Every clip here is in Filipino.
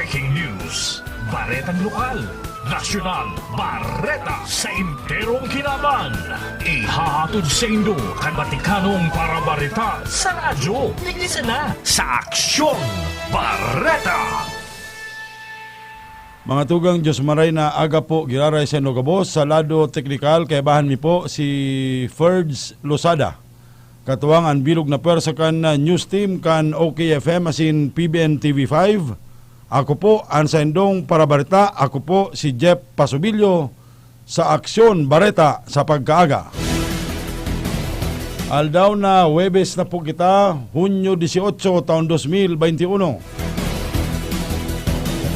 Breaking news, baretang lokal, nasyonal, bareta sa enterong kinaban. Ihahatod sa Indo kan Vaticanong para bareta sa radyo. Tignan na sa Aksyon Bareta. Mga tugang Diyos maray na aga po giraray sa Nogabos sa lado teknikal kay bahan mi po si Ferds Losada. Katuwang ang bilog na pwersa kan news team kan OKFM asin PBN TV5. Ako po ang Saindong para Bareta. Ako po si Jeff Pasubilyo sa Aksyon Bareta sa pagkaaga. Aldaw na Huwebes na po kita, Hunyo 18 taon 2021.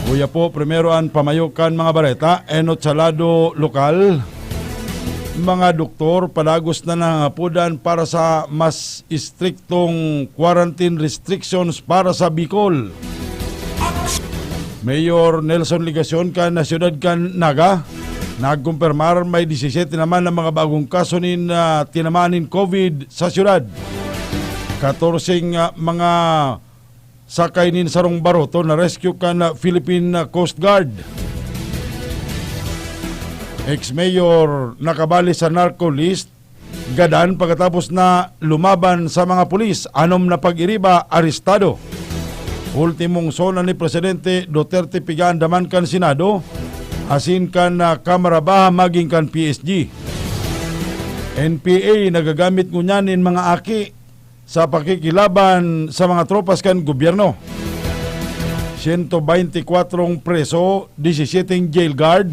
Kuya po, primero ang pamayukan mga bareta, enot sa lado lokal. Mga doktor, palagos na nangapudan para sa mas istriktong quarantine restrictions para sa Bicol. Mayor Nelson Ligacion kan na siyudad kan Naga, nagkumpirmar may 17 naman ng mga bagong kaso nin tinamanin COVID sa siyudad. 14 mga sakay nin sarong baroto na rescue kan Philippine Coast Guard. Ex-mayor nakabali sa narco list, gadan pagkatapos na lumaban sa mga pulis, anom na pag-iriba, arestado. Ultimong sona ni Presidente Duterte pigaan daman kan Senado, asin kan Kamara Baha maging kan PSG. NPA nagagamit ngunyanin mga aki sa pakikilaban sa mga tropas kan gobyerno. 124 preso, 17 jail guard.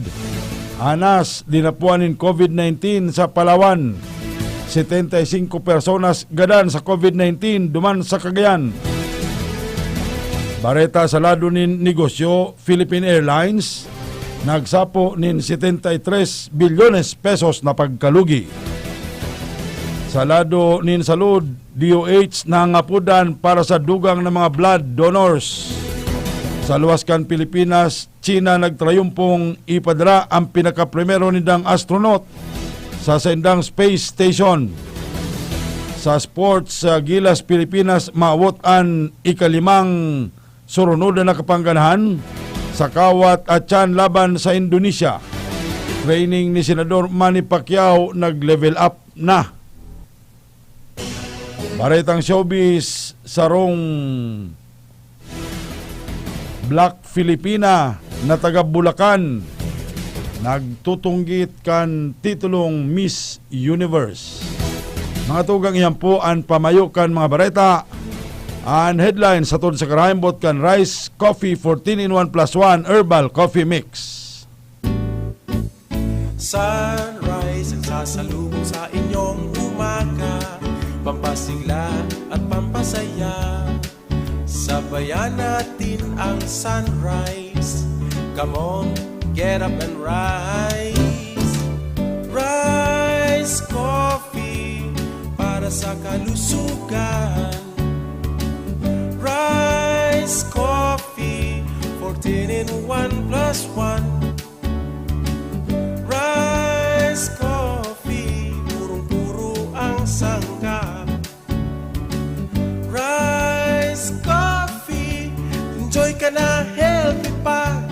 Anas, dinapuanin COVID-19 sa Palawan. 75 personas gadan sa COVID-19 duman sa Cagayan. Bareta sa lado nin negosyo, Philippine Airlines, nagsapo nin 73 bilyones pesos na pagkalugi. Sa lado nin salud, DOH nangapudan para sa dugang ng mga blood donors. Sa luwas kan Pilipinas, China nagtrayumpong ipadala ang pinakaprimero nindang astronaut sa Sendang Space Station. Sa sports, sa Gilas, Pilipinas, maawot ang ikalimang surunod na kapanganahan sa kawat at tiyan laban sa Indonesia. Training ni Senador Manny Pacquiao nag-level up na. Baretang showbiz, sarong Black Filipina na taga Bulacan nagtutunggit kan titulong Miss Universe. Mga tugang iyan po ang pamayukan mga bareta. Ang headline sa tod sa karaimbot kan Rice Coffee 14-in-1 plus 1 Herbal Coffee Mix. Sunrise ang sasalubong sa inyong umaga, pampasigla at pampasaya. Sabayan natin ang sunrise. Come on, get up and rise. Rice Coffee para sa kalusugan. Rice Coffee 14-in-1 plus 1. Rice Coffee, purong-puro ang sangkap. Rice Coffee, enjoy ka na, healthy pa.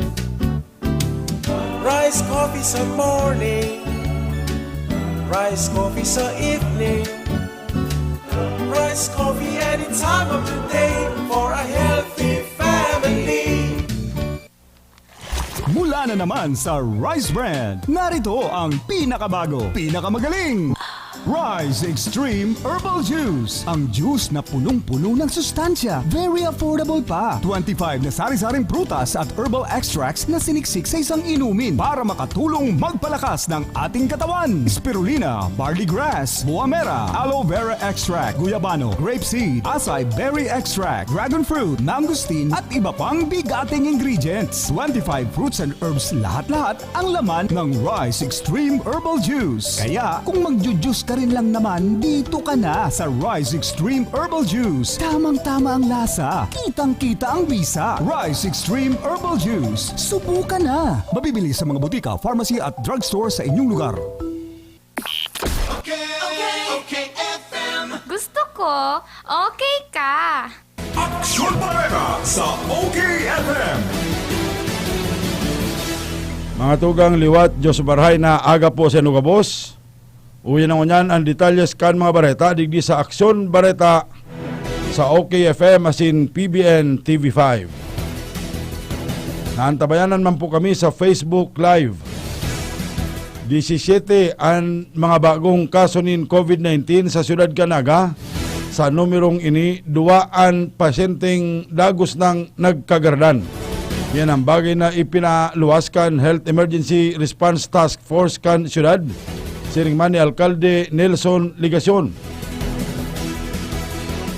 Rice Coffee sa morning, Rice Coffee sa evening, Rice Coffee any time of the day for a healthy family. Mula na naman sa Rice Brand, narito ang pinakabago, pinakamagaling Rice Extreme Herbal Juice. Ang juice na punong-puno ng sustansya. Very affordable pa. 25 na sari-saring prutas at herbal extracts na siniksik sa isang inumin para makatulong magpalakas ng ating katawan. Spirulina, barley grass, buamera, aloe vera extract, guyabano, grapeseed, acai berry extract, dragon fruit, mangosteen at iba pang bigating ingredients. 25 fruits and herbs lahat-lahat ang laman ng Rice Extreme Herbal Juice. Kaya kung magjujuice ka rin lang naman, dito ka na sa Rice Extreme Herbal Juice. Tamang-tama ang lasa, kitang-kita ang bisa. Rice Extreme Herbal Juice. Subukan na. Mabibili sa mga butika, pharmacy at drugstore sa inyong lugar. Okay, FM. Gusto ko, okay ka. Aksyon Bareta sa OKFM. Mga tugang liwat, Diyos Barhay na aga po sa Nugabos. Uyan ang unyan ang detalyes kan mga bareta digdi sa Aksyon Bareta sa OKFM asin PBN TV5. Naantabayanan man po kami sa Facebook Live. 17 ang mga bagong kaso nin COVID-19 sa siyudad Canaga. Sa numerong ini, 2 ang pasyenteng dagos ng nagkagardan. Yan ang bagay na ipinaluwas kan Health Emergency Response Task Force kan siyudad. Siring man ni Alkalde Nelson Ligacion.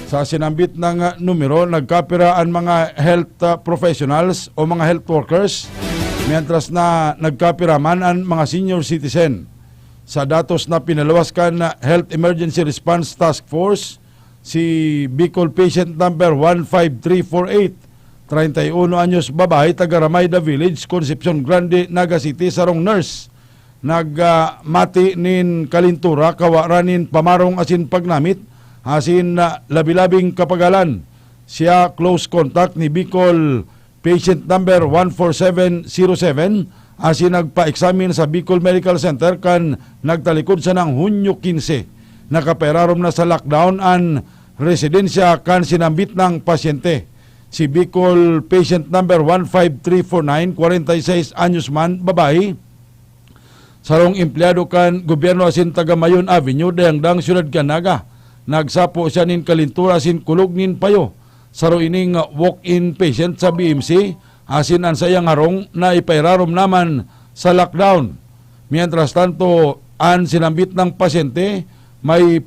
Sa sinambit ng numero, nagkapira ang mga health professionals o mga health workers, mientras na nagkapira man ang mga senior citizen. Sa datos na pinaluwas kan Health Emergency Response Task Force, si Bicol patient number 15348, 31 anyos babae, taga Ramayda Village, Concepcion Grande, Naga City, sarong nurse. Nagmati nin kalintura, kawaranin pamarong asin pagnamit, asin labilabing kapagalan. Siya close contact ni Bicol patient number 14707, asin nagpa-examine sa Bicol Medical Center kan nagtalikod sa ng Hunyo 15. Nakaperarom na sa lockdown ang residensya kan sinambit ng pasyente. Si Bicol patient number 15349, 46 anyos man, babae, sarong empleyado kan gobyerno asin taga Mayon Avenue, dayangdang siyudad Canaga. Nagsapo siya nin kalintura asin kulog nin payo. Saro ining walk-in patient sa BMC, asin ang sayang harong na ipairarom naman sa lockdown. Mientras tanto, ang sinambit ng pasyente, may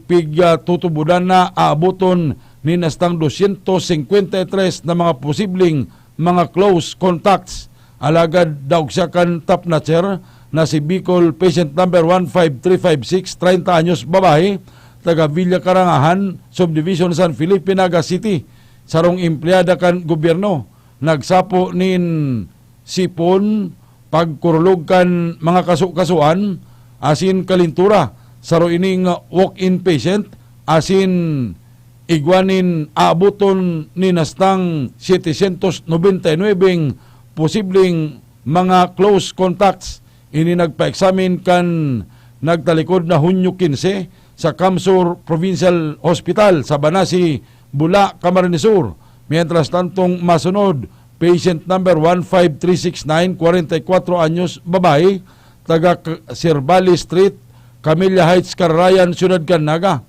tutubudan na aabuton ni nastang 253 na mga posibleng mga close contacts. Alagad daw siya kan top notcher na si Bicol patient number 15356, 30 anyos babae, taga Villa Karangahan, Subdivision San Felipe, Naga City. Sarong empleyada kan gobyerno. Nagsapo nin sipon, pagkurulog kan mga kasukasuan, asin kalintura. Saro ining walk-in patient, asin igwanin aabuton ni nastang 799 posibleng mga close contacts. Ini nagpa-examine kan nagtalikod na Hunyo 15 sa Kamsur Provincial Hospital sa Banasi, Bula, Camarines Sur. Mientras tantong masunod, patient number 15369, 44 anyos, babae, taga Sirbali Street, Camellia Heights, Carayan, Siyudad Canaga.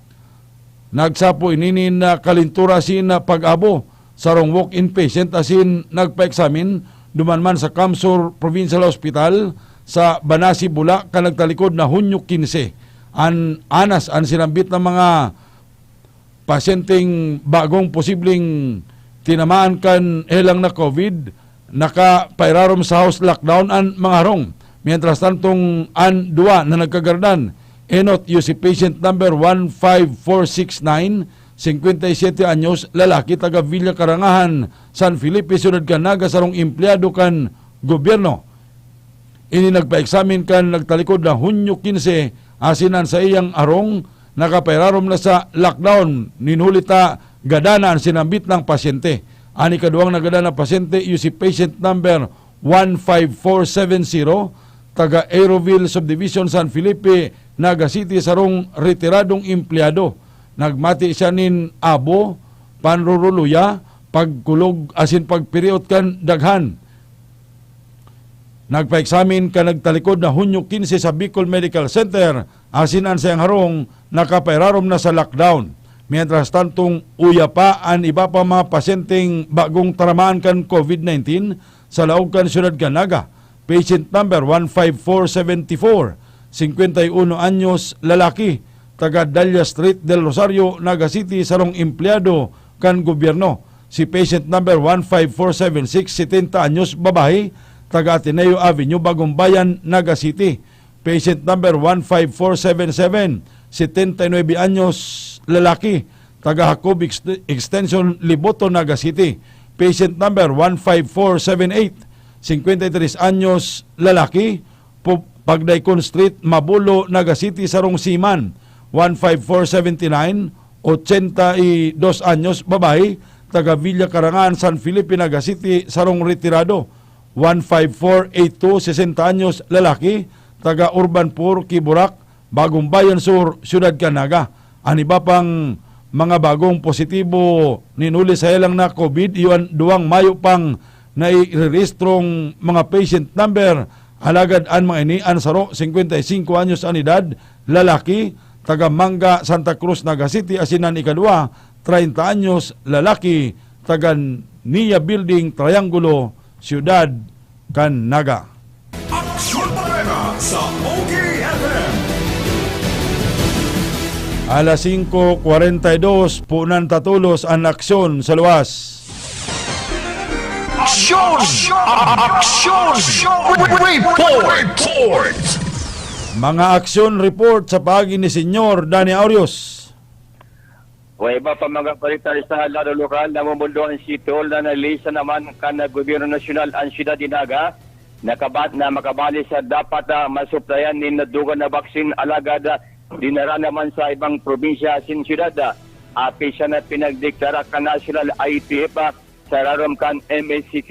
Nagsapo ininin na kalintura sin na pag-abo sarong walk-in patient asin nagpa-examine dumanman sa Kamsur Provincial Hospital sa Banasi, Bula, kanagtalikod na Hunyo 15. Anas ang sinambit ng mga pasyenteng bagong posibleng tinamaan kan helang na COVID, nakapairarom sa house lockdown ang mga harong. Mientras tantong an 2 na nagkagardan, enot yung si patient number 15469, 57 anyos, lalaki, taga Villa Karangahan, San Felipe, Siyudad Canaga, sarong empleyado kan gobyerno. Ini nagpa-examine kan nagtalikod na Hunyo 15, asinan sa iyang arong, nakapairarom na sa lockdown, ninulita gadana ang sinambit ng pasyente. Ani kaduang nagadana pasyente, yung si patient number 15470, taga Aeroville Subdivision, San Felipe, Naga City, sarong retiradong empleyado. Nagmati siya nin abo, panruruluya, pagkulog asin pagpiriot kan daghan. Nagpa-examine ka nagtalikod na Hunyo 15 sa Bicol Medical Center, asinan siyang harong, nakapairarom na sa lockdown. Mientras tantong uya pa ang iba pa mga pasyenteng bagong taramaan kan COVID-19 sa laog kan Siyudad Canaga. Patient number 15474, 51 anyos, lalaki, taga Dahlia Street del Rosario, Naga City, sarong empleyado kan gobyerno. Si patient number 15476, 70 anyos, babae, taga Ateneo Avenue, Bagong Bayan, Naga City. Patient number 15477, 79 anyos, lalaki, taga Jacob Extension, Liboto, Naga City. Patient number 15478, 53 anyos, lalaki, Pagdaykon Street, Mabulo, Naga City, sarong Siman. 15479, 82 anyos, babae, taga Villa Karangahan, San Felipe, Naga City, sarong retirado. 15482, 60 anyos, lalaki, taga Urban 4, Kiburak, Bagong Bayan Sur, Siyudad Canaga. Ang iba pang mga bagong positibo ninuli sa ilang na COVID, iwan 2 Mayo pang nairehistrong mga patient number. Alagad an mga ini, ansaro, 55 anyos ang edad, lalaki, taga Manga, Santa Cruz, Naga City, asinan ikadua, 30 anyos, lalaki, taga Nia Building, Triangulo, Siyudad Canaga. Aksyon Barrera sa OKFM. Alas 5:42, punan tatulos ang aksyon sa luwas. Aksyon! Aksyon! Report! Mga aksyon report sa pagi ni Senyor Danny Aurios. O iba pa mga balita sa laro lokal na mumundo ang sitol na nalisa naman kan Gobyerno Nasyonal ang Siyudad Dinaga na makabali sa dapat masuplayan ni nadugan na baksin alagad dinara naman sa ibang probinsya sin siyudad. Api siya na pinagdeklara ka National ITF sa rarom kan MSCQ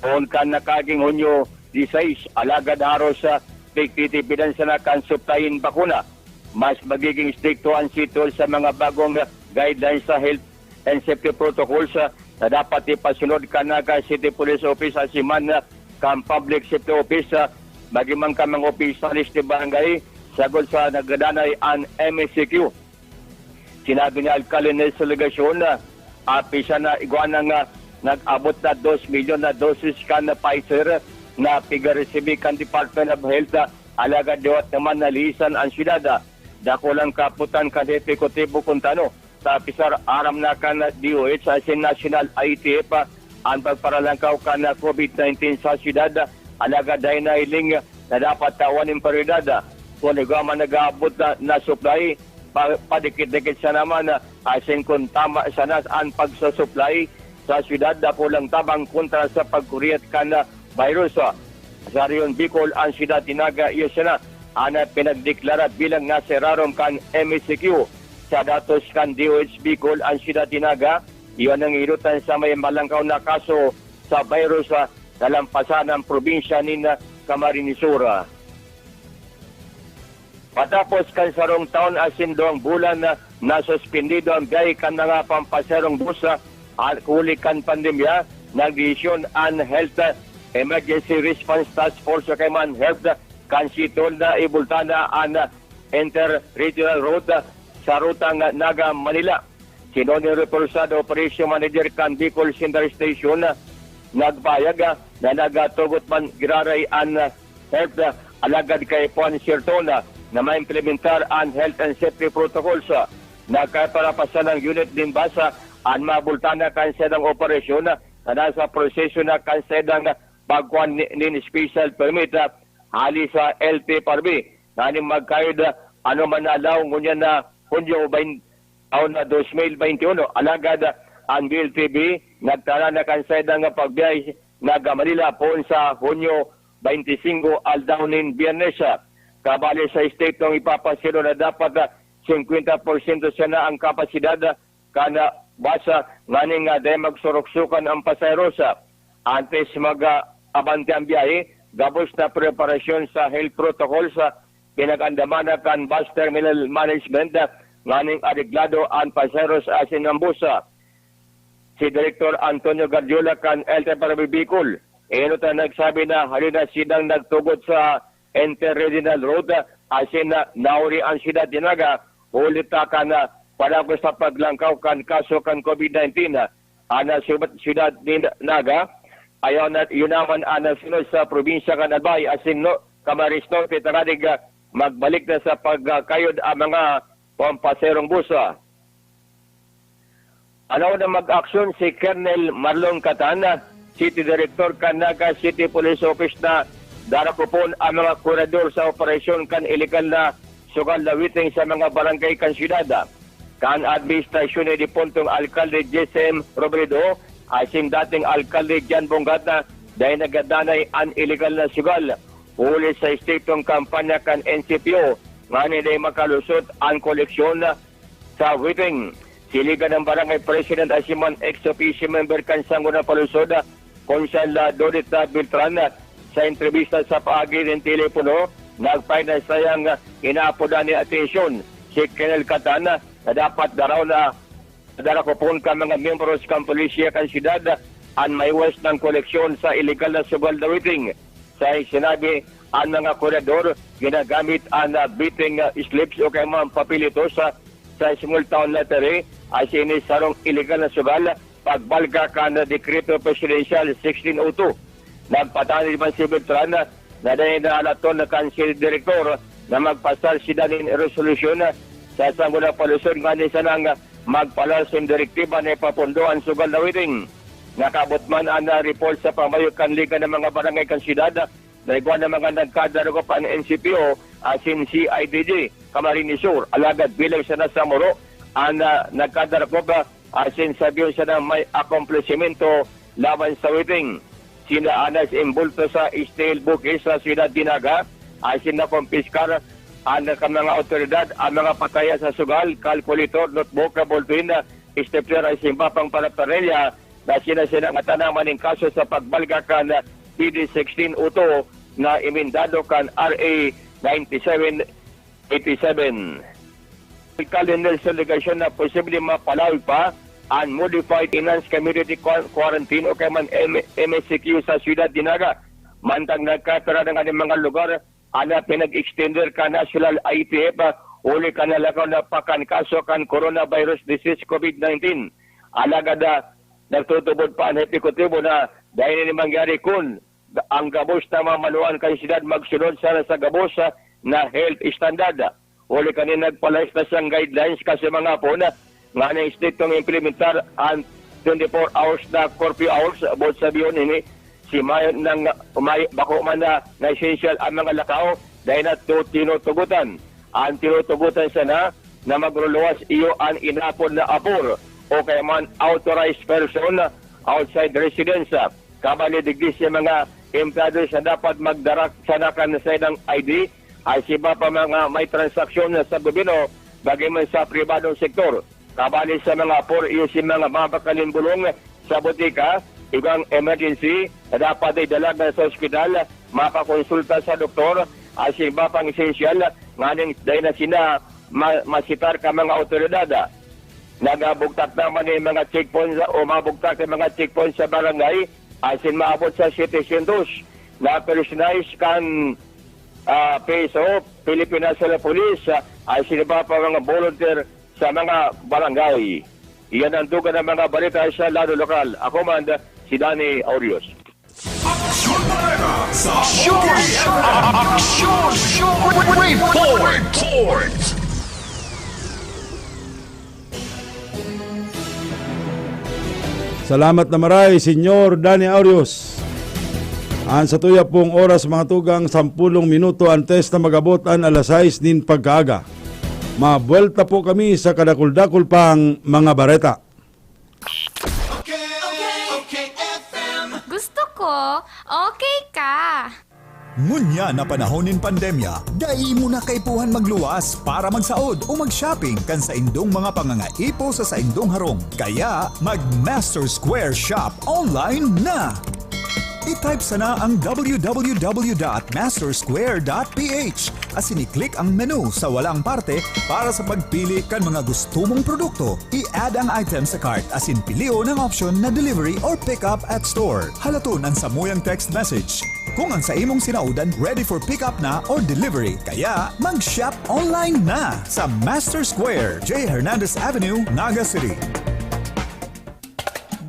on kan nakaging Hunyo 16 alagad haros sa pagtitipidan sa na kan suplayin bakuna. Mas magiging stricto ang sitol sa mga bagong guidelines sa health and safety protocols na dapat ipasunod Canaga City Police Office asiman kan Public Safety Office magimang kamang opisalis ni barangay sagot sa nagdanay ang MSCQ. Sinabi ni Alcalde Nelson Legasyon na api siya na iguana nga nag-abot na 2 milyon na dosis kan na Pfizer na piga-resibi kan Department of Health alagad diwat naman nalisan ang siyudad. Dako lang kaputan kan Epekutibo Kuntano sa pisar aram na kan DOH sa National ITF ang pagparalangkaw kan COVID-19 sa siyudad alagad dahil na iling na dapat tawan ng prioridad kung nagaman nag-aabot na supply padikit-dikit siya naman asin kung tama sana ang pagsusupply sa siyudad dako lang tabang kontra sa pagkuriyat kan virus sa Rion Bicol ang siyudad Dinaga iyo siya na ana pinagdeklara bilang naserarom kan MSCQ sa datos kan DOH Bicol ang siyudad Dinaga. Iyon ang irutan sa may malangkaw na kaso sa virus sa nalampasan ng probinsya ni Camarines Sur. Patapos kan sarong taon asin doang bulan na nasuspendido ang biyay kan nga pampaserong busa at huli kan pandemya nagdesisyon ang Health Emergency Response Task Force kay man Health kan sitol na ibultana ang inter-regional route sa rutang Naga, Manila. Sinoni Reporsado Operation Manager kan Bicol Central Station nagbayag na nagatugot man giraray ang health alagad kay Juan Sirtona na ma-implementar ang health and safety protocols. Nagkaparapasan ng unit din basa ang mabultana kan sedang operasyon na nasa proseso na kan sedang pagkuhan nin special permit hali sa LTFRB. Naning magkayod ano man alaw ngunyan na Hunyo taon na 2021. Alagad ang BLTB nagtala na kansaydang pagbiyay naga Manila poon sa Hunyo 25 aldawnin Biyernes. Kabali sa state ng ipapasiro na dapat 50% siya na ang kapasidad kana basa nganing dahil magsuruksukan ang pasayeros. Antes mag-abante ang biyahe, gabos na preparasyon sa health protocols pinag-andamana kan bus terminal management nganing areglado ang pasayeros asin ng busa. Si Director Antonio Gardiola kan LTFRB Bicol, ta nagsabi na halina sidang nagtugot sa inter-regional road asin na nauri ang siyudad Dinaga ulit ka na palagos sa paglangkaw kan kaso kan COVID-19 ana siyudad Dinaga ayaw na yun naman ana sunod sa probinsya kan Albay asin no Camarines Norte taradig magbalik na sa pagkayod ang mga pampaserong busa. Alaw na mag-aksyon si Colonel Marlon Catana, City Director kan Naga City Police Office na darakupon ang mga kurador sa operasyon kan illegal na sugal na witing sa mga barangay kan siyudad. Kan administrasyon ni Dipontong Alcalde JSM Robredo, asim dating Alcalde Jan Bongata dahil nagadanay ang illegal na sugal. Huli sa statong kampanya kan NCPO, nga nila'y makalusot ang koleksyon sa witing. Siligan ng Barangay President Asiman ex-officio member kan Sangguniang Palusod Konsal Dorita Beltran sa entrevista sa paagi ng telepono, nagpay na sayang inaapodan ni atensyon si Colonel Catana na dapat daraw na darakopon ka mga membros ng pulisya kan siyudad ang maiwas ng koleksyon sa illegal na sugal na waiting. Sa sinabi, ang mga koredor ginagamit ang biting slips o kaya mga papilito sa small town lottery ay sinisarong illegal na sugal pagbalga ka na Dekreto Presidential 1602. Nagpatani naman si Beltran na dahil na alaton na Council Director na magpasal si Danin Resolution sa Sangguniang Palusod nga ni sanang magpalasim direktiba na ipapundo ang sugal na waiting. Nakabot man ang report sa pamayukan liga ng mga barangay kansidad na iguan ng mga nagkadarugo pa ng NCPO asin CIDG Camarines Sur. Alagad bilang siya na sa Moro ang nagkadarugo ba asin sabiyon siya na may akomplishmento laban sa waiting. Sina Anas Imbulto sa Steel Bukis sa Ciudad Dinaga asin na kumpiskar ang mga otoridad ang mga pataya sa sugal, calculator, notebook, boltuin, stapler ay simbapang paraparelya na sinasina nga tanaman ng kaso sa pagbalga kan PD 1602 na imendado kan RA 9787. Alcalde Nelson Legasyon na posible mapalawig pa ang Modified Enhanced Community Quarantine o kaya man MSCQ sa Ciudad Dinaga. Mantang nagkatara ng mga lugar ana pinag-extender ka National ITF uli ka nalagaw na pakan kaso kan coronavirus disease COVID-19. Alagad nagtutubod pa ang epekutibo na dahil ni mangyari kun ang gabos na mamanuan kay siyudad magsunod sana sa gabos na health standard. Uli ka nagpalayas na siyang guidelines kasi mga po na nga na state tong implementar ang 24 hours na curfew hours about sabiyon ini si mayon ng bako man na essential ang mga lakaw dahil na tinutugutan. Ang tinutugutan sana na magruluwas iyo ang inapon na apor o kaya man authorized person outside residence. Kabali digdi siya mga empleyado na dapat magdarak sanakan sa ng ID ay siba pa mga may transaksyon sa gobyerno bagaman sa pribadong sektor. Kabali sa mga apor iyo si mga mabakalin bulong sa butika, ibang emergency na dapat ay dalaga sa ospital, makakonsulta sa doktor, at siba pang essential nganing dahil na sina masitar ka mga otoridad. Nagabugtak naman yung mga checkpoints o mabugtak yung mga checkpoints sa barangay asin maabot sa 700 na personalized kan PSO, Philippine National Police, asin ba pa mga volunteer sa mga barangay. Iyan ang duga ng mga balita sa lado lokal. Ako man, si Danny Aurios. Aksyon Barrera sa OKFM. Report! Salamat na maray, Senyor Danny Aurios. Ang sa tuya pong oras mga tugang 10 minuto antes na magabot ang alas 6 nin pagkaaga. Mabuelta po kami sa kadakul-dakul pang mga bareta. Gusto ko, okay ka. Ngunya na panahonin pandemya, dai mo na kaipuhan magluwas para magsaod o mag-shopping kan sa indong mga pangangaipo sa indong harong. Kaya mag-Master Square Shop online na! I-type sana ang www.mastersquare.ph at siniklik ang menu sa walang parte para sa pagpili kan mga gusto mong produkto. I-add ang item sa cart asin pilio ng option na delivery or pick up at store. Halaton ang samuyang text message. Kung ang sa imong sinaudan ready for pick up na or delivery, kaya mag-shop online na sa Master Square, J. Hernandez Avenue, Naga City.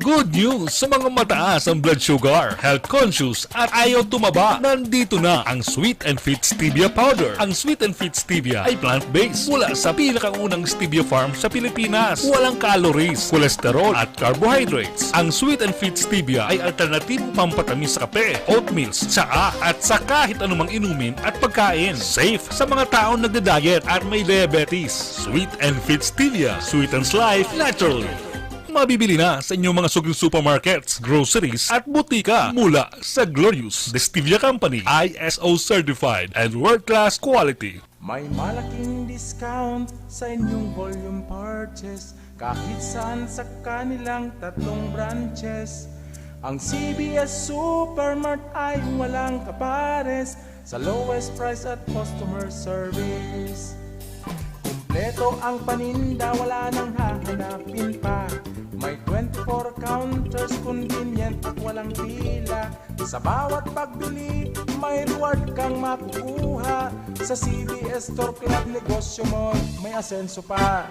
Good news sa mga mataas ang blood sugar, health conscious at ayaw tumaba. Nandito na ang Sweet and Fit Stevia Powder. Ang Sweet and Fit Stevia ay plant-based mula sa pinakaunang stevia farm sa Pilipinas. Walang calories, cholesterol at carbohydrates. Ang Sweet and Fit Stevia ay alternatibong pampatamis sa kape, oatmeals, tsaa at sa kahit anumang inumin at pagkain. Safe sa mga taong nagda-diet at may diabetes. Sweet and Fit Stevia sweetens life naturally. Mabibili na sa inyong mga suging supermarkets, groceries at butika mula sa Glorious The Stevia Company, ISO certified and world-class quality. May malaking discount sa inyong volume purchase kahit saan sa kanilang 3 branches. Ang CBS Supermart ay walang kapares sa lowest price at customer service. Kumpleto ang paninda, wala nang hahanapin pa. May 24 counters, convenient at walang pila. Sa bawat pagbili, may reward kang makukuha. Sa CBS Store Club, negosyo mo may asenso pa.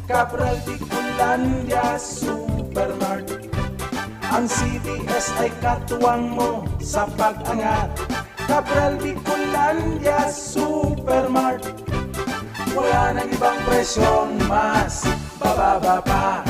Cabral Bicolandia Supermart. Ang CBS ay katuwang mo sa pag-angat. Cabral Bicolandia Supermart. Wala nang ibang presyong mas bababa pa.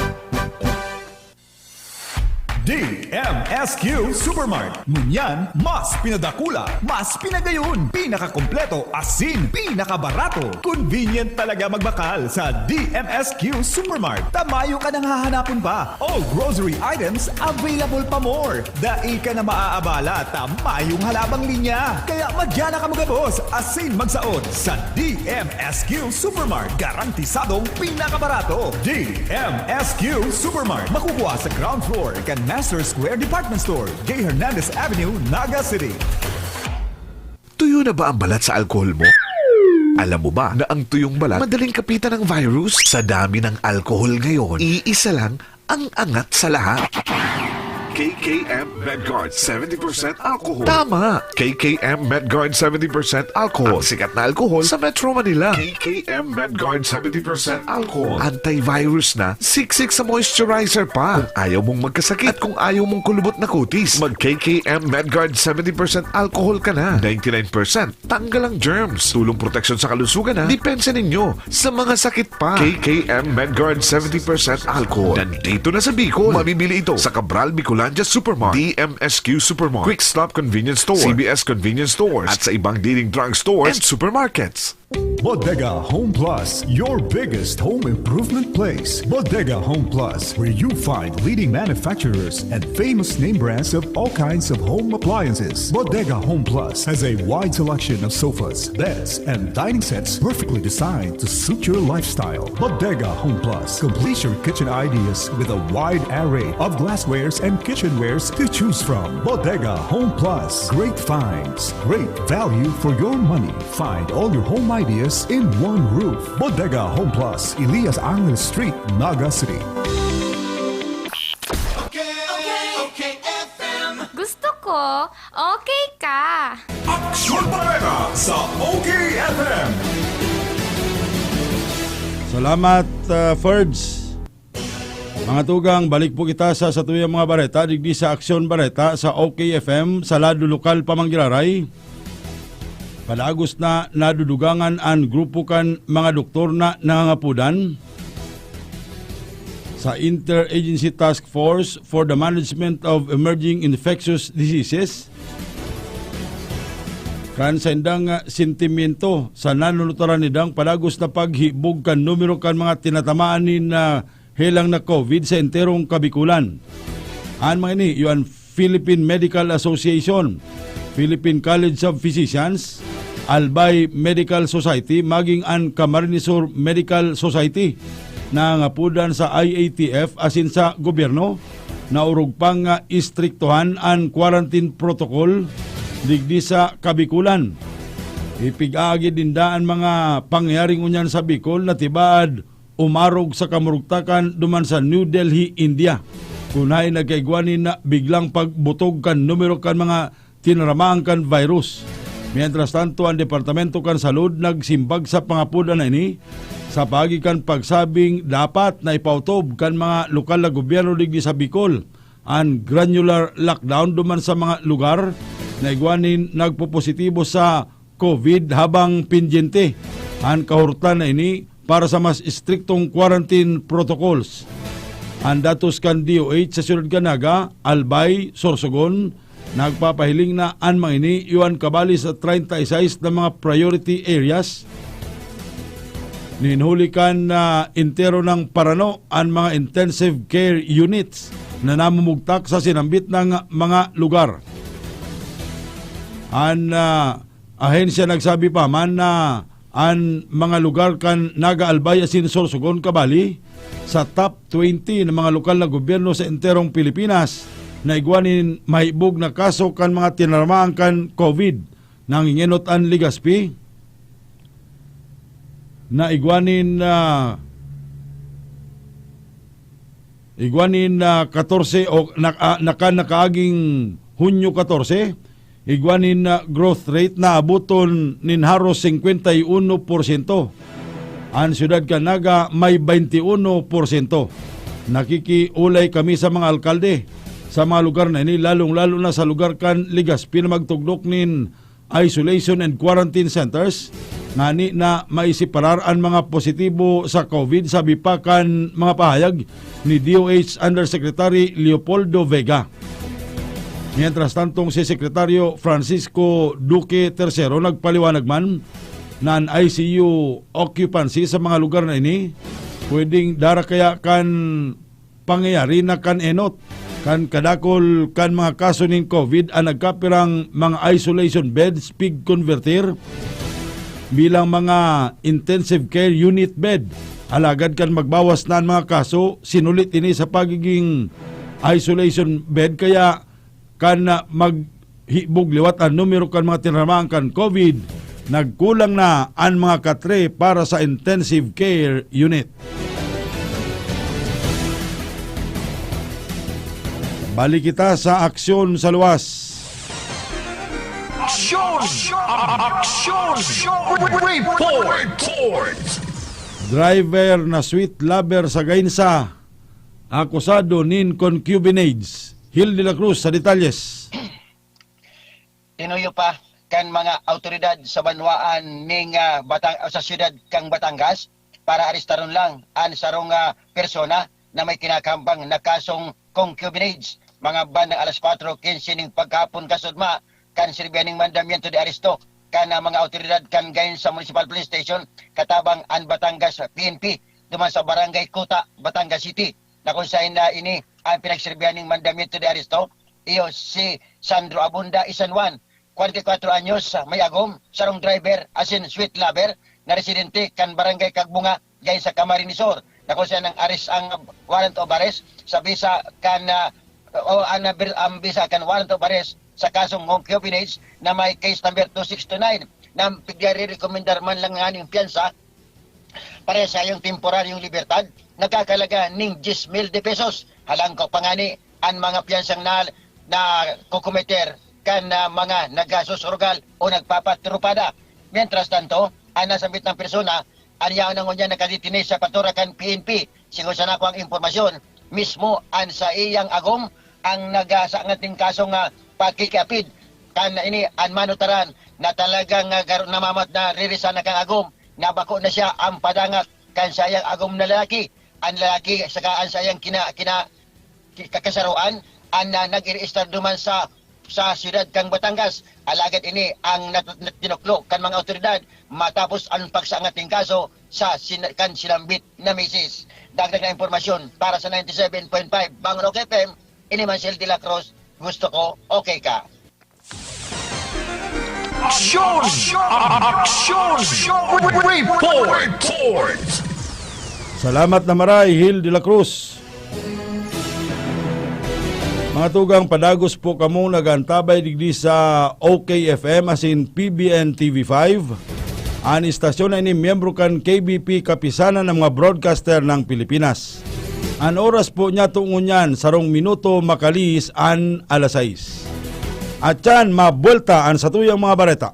DMSQ Supermart. Ngunyan, mas pinadakula, mas pinagayon, pinakakompleto, asin, pinakabarato. Convenient talaga magbakal sa DMSQ Supermart. Tamayo ka nang hahanapon pa. All grocery items available pa more. Daig ka na maaabala, tamayong halabang linya. Kaya madyan na ka magabos, asin magsaot sa DMSQ Supermart. Garantisadong pinakabarato. DMSQ Supermart. Makukuha sa ground floor, Master Square Department Store, J. Hernandez Avenue, Naga City. Tuyo na ba ang balat sa alkohol mo? Alam mo ba na ang tuyong balat madaling kapitan ng virus? Sa dami ng alkohol ngayon, iisa lang ang angat sa lahat. KKM Medguard 70% alcohol. Tama! KKM Medguard 70% alcohol. Ang sikat na alcohol sa Metro Manila. KKM Medguard 70% alcohol. Antivirus na, siksik sa moisturizer pa. Kung ayaw mong magkasakit at kung ayaw mong kulubot na kutis, mag KKM Medguard 70% alcohol ka na. 99% tanggal ang germs. Tulong proteksyon sa kalusugan na. Depensa ninyo sa mga sakit pa. KKM Medguard 70% alcohol. Nandito na sa Bicol. Mabibili ito sa Cabral Bicolandia Supermart, DMSQ Supermart, Quick Stop Convenience Store, CBS Convenience Stores, at sa ibang leading drugstores and supermarkets. Bodega Home Plus, your biggest home improvement place. Bodega Home Plus, where you find leading manufacturers and famous name brands of all kinds of home appliances. Bodega Home Plus has a wide selection of sofas, beds, and dining sets perfectly designed to suit your lifestyle. Bodega Home Plus completes your kitchen ideas with a wide array of glasswares and kitchenwares to choose from. Bodega Home Plus, great finds, great value for your money. Find all your home ideas in one roof. Bodega Home Plus, Elias Angel Street, Naga City. Okay, FM. Gusto ko, okay ka. Aksyon Barrera sa OKFM. Salamat, Ferds. Mga tugang, balik po kita sa tuyang mga bareta, digdi sa Aksyon Bareta sa OKFM sa lado lokal Pamangiraray. Palagos na nadudugangan ang grupo kan mga doktor na nangangapudan sa Interagency Task Force for the Management of Emerging Infectious Diseases. Kan sa indang sentimiento sa nanunutaran nidang palagos na paghibog kan numero kan mga tinatamaan ni na helang na COVID sa enterong Kabikulan. Ang mga ini, yung Philippine Medical Association, Philippine College of Physicians, Albay Medical Society, maging ang Camarines Sur Medical Society na ngapudan sa IATF asin sa gobyerno na urog pang istriktuhan ang quarantine protocol digdi sa Kabikulan. Ipig-aagi dindaan mga pangyaring unyan sa Bicol na tibaad umarog sa kamurugtakan duman sa New Delhi, India. Kunay nagkaigwanin na biglang pagbutog kan numero kan mga tinaramaan kan virus. Mientras tanto, ang Departamento kan Salud nagsimbag sa pangapudan na ini sa pagikan pagsabing dapat na ipautob kan mga lokal na gobyerno digdi sa Bicol ang granular lockdown duman sa mga lugar na igwanin nagpopositibo sa COVID habang pindyente ang kahurtan na ini para sa mas istriktong quarantine protocols. Ang datos kan DOH sa Sunod Ganaga, Albay, Sorsogon, nagpapahiling na ang mga ini iwan kabali sa 36 na mga priority areas. Ninhulikan na intero ng parano ang mga intensive care units na namumugtak sa sinambit ng mga lugar. Ang ahensya nagsabi pa man na ang mga lugar kan Naga, Albay, asin Sorsogon kabali sa top 20 ng mga lokal na gobyerno sa enterong Pilipinas na igwanin mahibog na kaso kan mga tinarmaan kan COVID nang ingenotan Ligaspi na igwanin na 14 o nakaaging Hunyo 14 igwanin na growth rate na abuton nin haros 51%. Ang siyudad Canaga may 21%. Nakikiulay kami sa mga alkalde sa mga lugar na ini, lalong-lalo na sa lugar kan Ligaspi na magtuglok nin isolation and quarantine centers ngani na maisiparar ang mga positibo sa COVID, sabi pa kan mga pahayag ni DOH Undersecretary Leopoldo Vega. Mientras tantong si Sekretaryo Francisco Duque III nagpaliwanag man na ang ICU occupancy sa mga lugar na ini pwedeng dara kaya kan pangyayari na kan enot kan kadakol kan mga kaso ning COVID ang nagkapirang mga isolation beds pig converter bilang mga intensive care unit bed. Alagad kan magbawas na ang mga kaso, sinulit ini sa pagiging isolation bed kaya kan maghibog liwat ang numero kan mga tinaramaan kan COVID, nagkulang na ang mga katre para sa intensive care unit. Balik kita sa aksyon sa luwas. Aksyon! Aksyon! Report! Driver na sweet lover sa Gainsa, akusado nin concubinage. Hill de la Cruz sa detalles. Tinuyo pa kan mga autoridad sa banwaan ning sa siyudad kang Batangas para aristaron lang ang sarong persona na may kinakambang na kasong concubinage. Mga bandang alas 4:15 ning pagkapon kasudma kan sirbiyaning mandamiento de aresto kan mga autoridad kan gayon sa Municipal Police Station katabang an Batangas PNP duman sa Barangay Kuta, Batangas City. Na kung saan na ini ang pinagsirbiyaning mandamiento de aresto, iyo si Sandro Abunda Isanwan, 44 anyos, may agom, sarong driver, asin sweet lover, na residente kan Barangay Kagbunga, gayon sa Camarines Sur. Na kung saan ang warrant of arrest sa bisa kan ang bisa kan warrant of arrest sa kasong concubinage na may case number 2629 na pigre-recommendar man lang nga ng piyansa para sa yung temporaryong libertad, nagkakalaga ning 10,000 pesos. Halang ko pangani ang mga piyansang na kukumiter kan mga nagasusurgal o nagpapatrupada. Mientras tanto, ang nasambit ng persona, aniyaw na ngunya nakaditine sa paturakan PNP. Sigur sa nako ang impormasyon, mismo ang sa iyang agom ang nagasangat ng kasong pagkikapid kan ini an manutaran na talagang namamat na ririsan na kang agom, nabako na siya ang padangak kan sayang agom na lalaki. Ang lalaki saka ang sayang kakasaruan ang nag-i-register duman sa siyudad kang Batangas. Alagad ini ang tinuklo kan mga otoridad matapos ang pagsangat ng kaso sa kan silambit na misis. Dagdag na impormasyon para sa 97.5 Bangon FM, ini Mansel de la Cruz. Gusto ko, okay ka. Aksyon! Aksyon! Report! Salamat na maray, Hill de la Cruz. Mga tugang padagos po kamo nagantabay digdi sa OKFM as in PBN TV5. Ang istasyon na ini miyembro kan KBP kapisanan ng mga broadcaster ng Pilipinas. Ang oras po niya tungunyan sarong minuto makalis an alas 6. At yan, mabuelta ang satuyang mga bareta.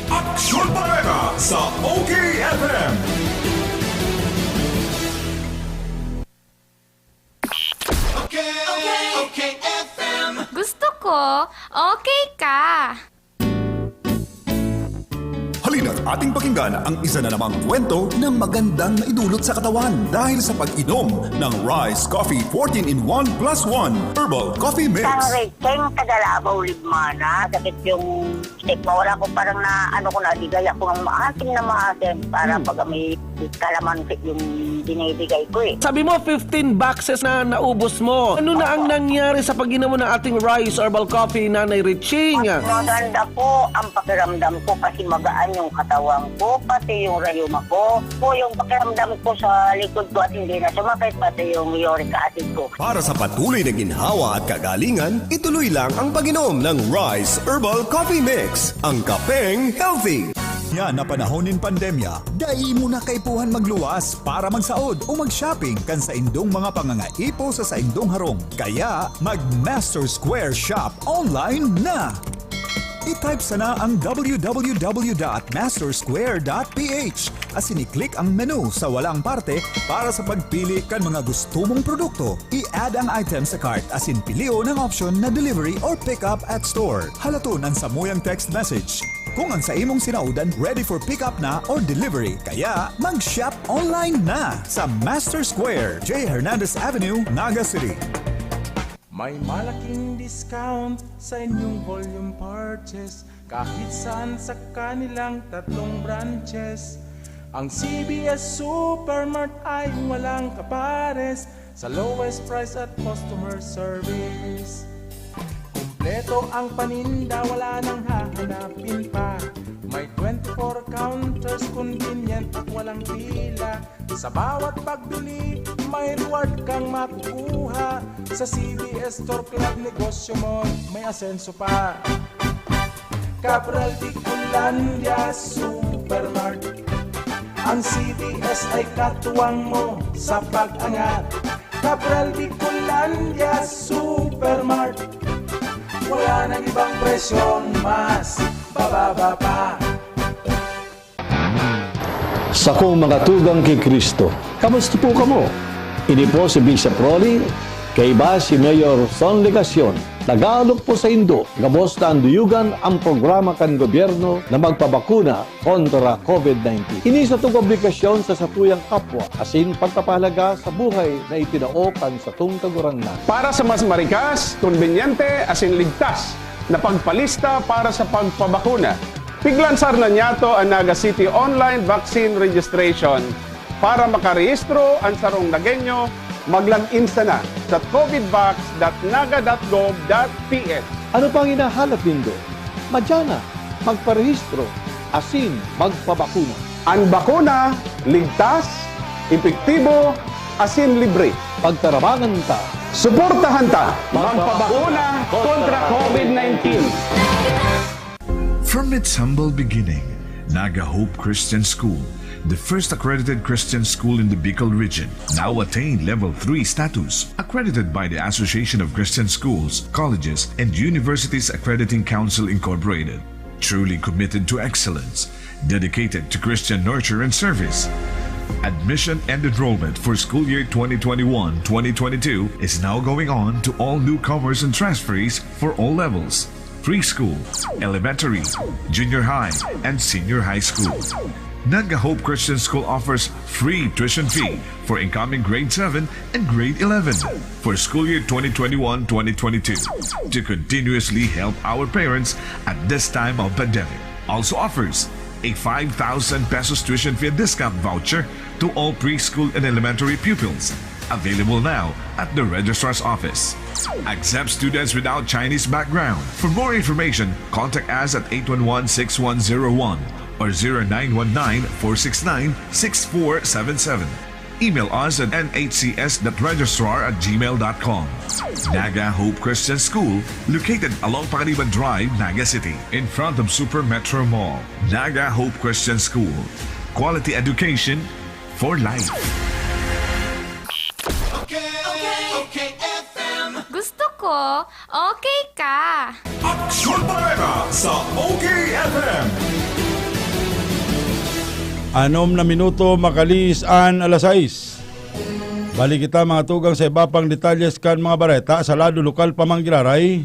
Aksyon Bareta sa OKFM. Okay, FM. Gusto ko, okay ka. Halina't ating pakinggan ang isa na namang kwento na magandang naidulot sa katawan dahil sa pag-inom ng Rise Coffee 14-in-1 plus 1 Herbal Coffee Mix. Ang Rachel, Tagalabaw, Libmana. Sakit yung stick mo. Wala ko parang na, ko na, digaya ko ng maasim na maasim para pag may kalamansi yung binibigay ko eh. Sabi mo 15 boxes na naubos mo. Ano na ang nangyari sa pag-inom mo ng ating Rice Herbal Coffee, Nanay Riching? Maganda po ang pakiramdam ko kasi magaan yung katawan ko, pati yung rayuma ko. Yung pakiramdam ko sa likod ko at hindi na sumakit, pati yung uric acid ko. Para sa patuloy na ginhawa at kagalingan, ituloy lang ang pag-inom ng Rice Herbal Coffee Mix, ang kapeng healthy. Yan na panahonin pandemya, dai mo na kaipuhan magluwas para magsaod o mag-shopping kan sa indong mga pangangaipo sa indong harong. Kaya mag-Master Square Shop online na! I-type sana ang www.mastersquare.ph as i-click ang menu sa walang parte para sa pagpili kan mga gusto mong produkto. I-add ang item sa cart as in pilio ng option na delivery or pick up at store. Halaton ang samuyang text message. Kung ang sa imong sinaudan ready for pick up na or delivery, kaya mag-shop online na sa Master Square, J. Hernandez Avenue, Naga City. May malaking discount sa inyong volume purchase kahit saan sa kanilang 3 branches. Ang CBS Supermart ay walang kapares sa lowest price at customer service. Kompleto ang paninda, wala nang hahanapin pa. May 24 counters, convenient at walang pila. Sa bawat pagbili, may reward kang makukuha. Sa CBS Store Club, negosyo mo, may asenso pa. Cabral Bicolandia Supermart. Ang CBS ay katuwang mo sa pag-angat. Cabral Bicolandia Supermart. Wala nang ibang presyong mas bababa pa. Sa kong mga tugang kay Kristo, kamusta po kamo? Ini po si Bishop Rolly, kay iba si Mayor Son Legacion. Nag-aalok po sa Indo, gabos na anduyugan ang programa kan gobyerno na magpabakuna kontra COVID-19. Ini sa itong obligasyon sa satuyang kapwa, asin pagpapahalaga sa buhay na itinaokan sa itong kagurangnan. Para sa mas marikas, konbenyente, asin ligtas na pagpalista para sa pagpabakuna, piglansar na niya to ang Naga City Online Vaccine Registration para makarehistro ang sarong Nagenyo. Mag-login na sa covidvax.naga.gov.ph. Ano pang hinahanap nindo? Madyana, magparehistro, asin magpabakuna. Ang bakuna, ligtas, epektibo, asin libre. Pagtarabangan ta, suportahan ta, magpabakuna kontra COVID-19. From its humble beginning, Naga Hope Christian School, the first accredited Christian school in the Bicol region, now attained Level 3 status, accredited by the Association of Christian Schools, Colleges, and Universities Accrediting Council Incorporated. Truly committed to excellence, dedicated to Christian nurture and service. Admission and enrollment for school year 2021-2022 is now going on to all newcomers and transferees for all levels. Preschool, elementary, junior high, and senior high school. Naga Hope Christian School offers free tuition fee for incoming grade 7 and grade 11 for school year 2021-2022 to continuously help our parents at this time of pandemic. Also offers a 5,000 pesos tuition fee discount voucher to all preschool and elementary pupils. Available now at the Registrar's Office. Accept students without Chinese background. For more information, contact us at 811-6101 or 0919-469-6477. Email us at nhcs.registrar@gmail.com. Naga Hope Christian School, located along Pangaliban Drive, Naga City, in front of Super Metro Mall. Naga Hope Christian School. Quality education for life. Okay, FM. Gusto ko, okay ka. Aksyon Barrera sa Okay FM. 6 na minuto makalis an alas 6. Balik kita mga tugang sa iba pang detalyes kan mga bareta sa lado lokal pamanggilaray.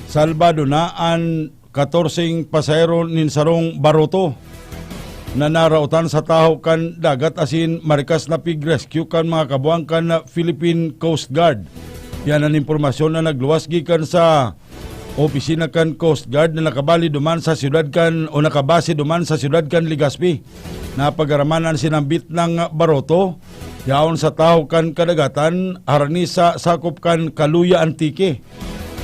Salbado na an 14 pasahero nin sarong baroto na narautan sa taho kan dagat asin marikas na pig-rescue kan mga kabuang kan na Philippine Coast Guard. Yan ang impormasyon na nagluwas gikan sa opisina kan Coast Guard na nakabali duman sa siyudad kan o nakabase duman sa siyudad kan Legazpi na pagaramanan sinambit ng Baroto yaon sa tao kan kadagatan harani sa sakop kan Kaluya Antique,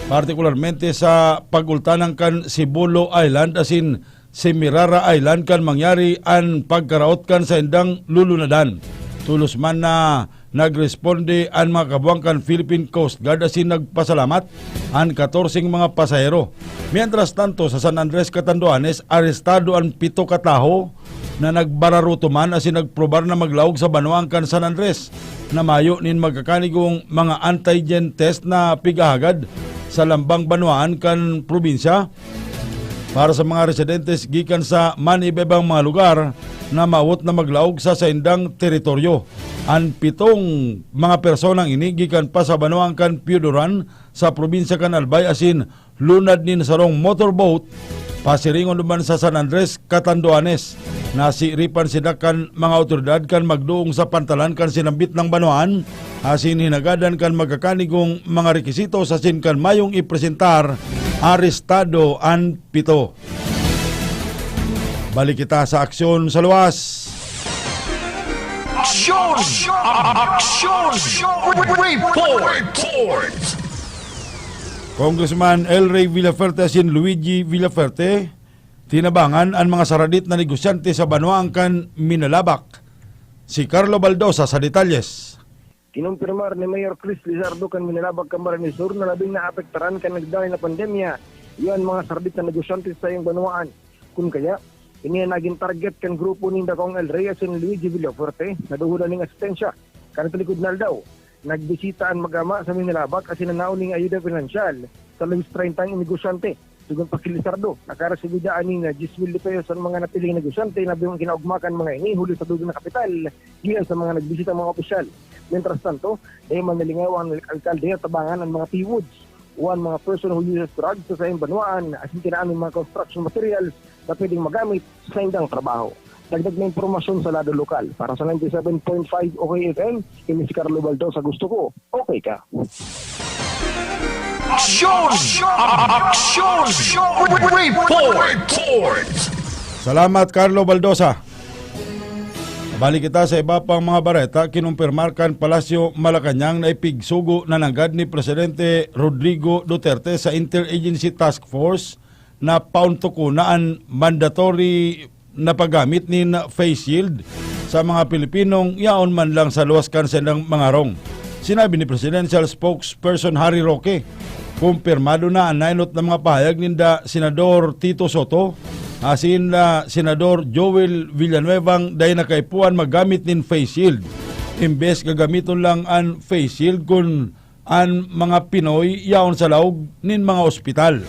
partikularmente sa pagultanang kan Sibulo Island asin Semirara Island kan mangyari an pagkaraot kan sa indang lulunadan. Tulos man na nagresponde ang mga kabuang kan Philippine Coast Guard asin nagpasalamat ang 14 mga pasahero. Mientras tanto sa San Andres, Catanduanes, arestado ang 7 kataho na nagbararuto man asin nagprobar na maglaog sa Banuang kan San Andres na mayo nin magkakanigong mga antigen test na pigahagad sa lambang Banuaan kan probinsya para sa mga residentes gikan sa manibebang mga lugar na maawot na maglaog sa saindang teritoryo. Ang 7 mga personang ini gikan pa sa Banuang kan Piuduran sa probinsya kan Albay asin lunad nin sarong motorboat pasiringon duman sa San Andres, Catanduanes. Nasiripan sila kan mga otoridad kan magduong sa pantalan kan sinambit ng Banuan asin hinagadan kan magkakanigong mga rekisito sa sin kan mayong ipresentar arestado ang 7. Balik kita sa aksyon sa luwas. Aksyon! Aksyon! Report! Congressman El Rey Villaferte asin Luigi Villaferte tinabangan ang mga saradit na negosyante sa Banuang kan Minalabak. Si Carlo Baldosa sa detalles. Kinumpirmar ni Mayor Chris Lizardo kan Minalabak, Camarines Sur na labing naapektaran kan nagdali na pandemya. Iyan mga saradit na negosyante sa iyong Banuaan. Kung kaya, ini naging target kan grupo ni Dakong El Rey asin Luigi Villaferte na duhulan ng asistensya. Kanang talikod na daw, nagbisita ang mag-ama sa Minalabak asin nanaon ng ayuda pinansyal sa labis 30 negosyante. Tugon pa Lizardo, nakarasibidaan ni 10,000 pesos ang mga napiling negosyante na biyong kinaugmakan mga ini huli sa dugang na kapital diyan sa mga nagbisita mga opisyal. Mientras tanto, ay manalingaw ang alkalde at tabangan ang mga P-Woods o ang mga person who uses drugs sa iyong Banuaan asin tinaan ng mga construction materials na pwedeng magamit sa indang trabaho. Dagdag na impormasyon sa lado lokal. Para sa 97.5 OK FM, ini si Carlo Baldosa, gusto ko, okay ka. Aksyon! Aksyon! Report! Salamat Carlo Baldosa. Balik kita sa iba pang mga bareta. Kinumpirmar kan Palasyo Malacañang na ipigsugo na nanggad ni Presidente Rodrigo Duterte sa Interagency Task Force na pauntukunaan mandatory na paggamit ni face shield sa mga Pilipinong yaon man lang sa luwas kan silang mga rong. Sinabi ni Presidential Spokesperson Harry Roque, kumpirmado na ang nainot ng mga pahayag ninda Senador Tito Soto asin na Senador Joel Villanuevang dahil nakaipuan magamit nin face shield. Imbes gagamiton lang ang face shield kung ang mga Pinoy yaon sa laog nin mga ospital.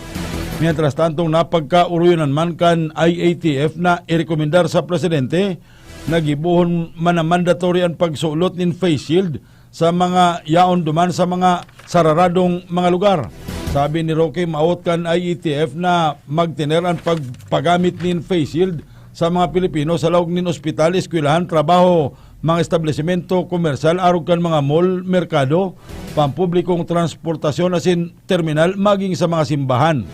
Mientras tantong napagkauruyonan man kan IATF na irekomendar sa Presidente, nagibuhon man na mandatory ang pagsulot nin face shield sa mga yaon duman sa mga sararadong mga lugar. Sabi ni Roque, maot kan IATF na magtiner ang pagpagamit nin face shield sa mga Pilipino sa laog nin ospital, eskwelahan, trabaho, mga establishmento komersyal, arog kan mga mall, merkado, pampublikong transportasyon asin terminal, maging sa mga simbahan.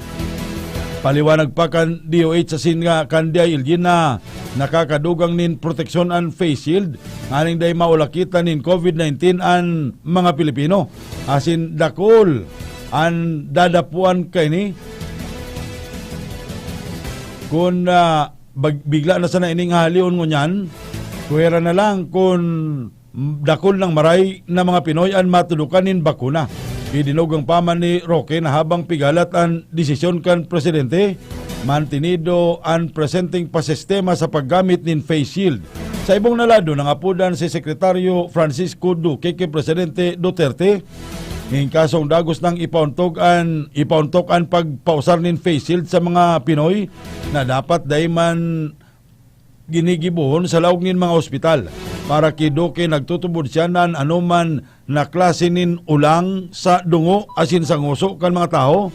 Paliwanag pa kan DOH asin nga kan DILG na nakakadugang nin proteksyon ang face shield aning day maulakita nin COVID-19 ang mga Pilipino. Asin dakol ang dadapuan kay ni kung bigla na sana ining halion ngunyan, kuwera na lang kung dakol ng maray na mga Pinoy ang matulukan nin bakuna. Idinugang paman ni Roque na habang pigalat ang desisyon kan Presidente, mantinido ang presenting pasistema sa paggamit nin face shield. Sa ibong nalado, nangapudan si Sekretaryo Francisco Duque kay Presidente Duterte, ng kasong dagos ng ipauntok ang pagpausar nin face shield sa mga Pinoy na dapat dayman ginigibuhon sa laog nin mga ospital. Para kay Duque nagtutubod siya na anuman na klase nin ulang sa dungo asin sa nguso kan mga tao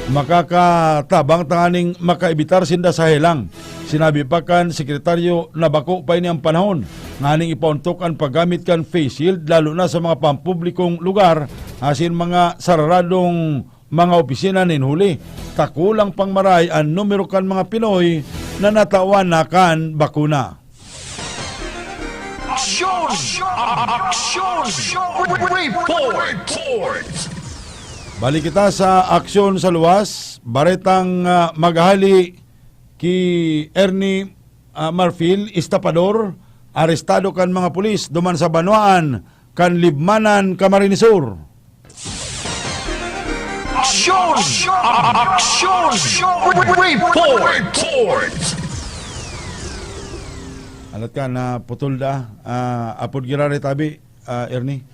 makakatabang tanganing makaibitar sinda sa helang. Sinabi pa kan Sekretaryo na bako pa ini ang panahon nganing ipauntok ang paggamit kan face shield lalo na sa mga pampublikong lugar asin mga sararadong mga opisina ninhuli. Kakulang pang maray ang numero kan mga Pinoy na natawan na kan bakuna. Aksyon! Aksyon! Report! Balik kita sa aksyon sa luwas. Baretang maghali ki Ernie Marfil, Estapador, arestado kan mga pulis duman sa Banwaan, kan Libmanan, Camarines Sur. Aksyon! Aksyon! Report! Alat ka na putol da, apod girare tabi, Ernie.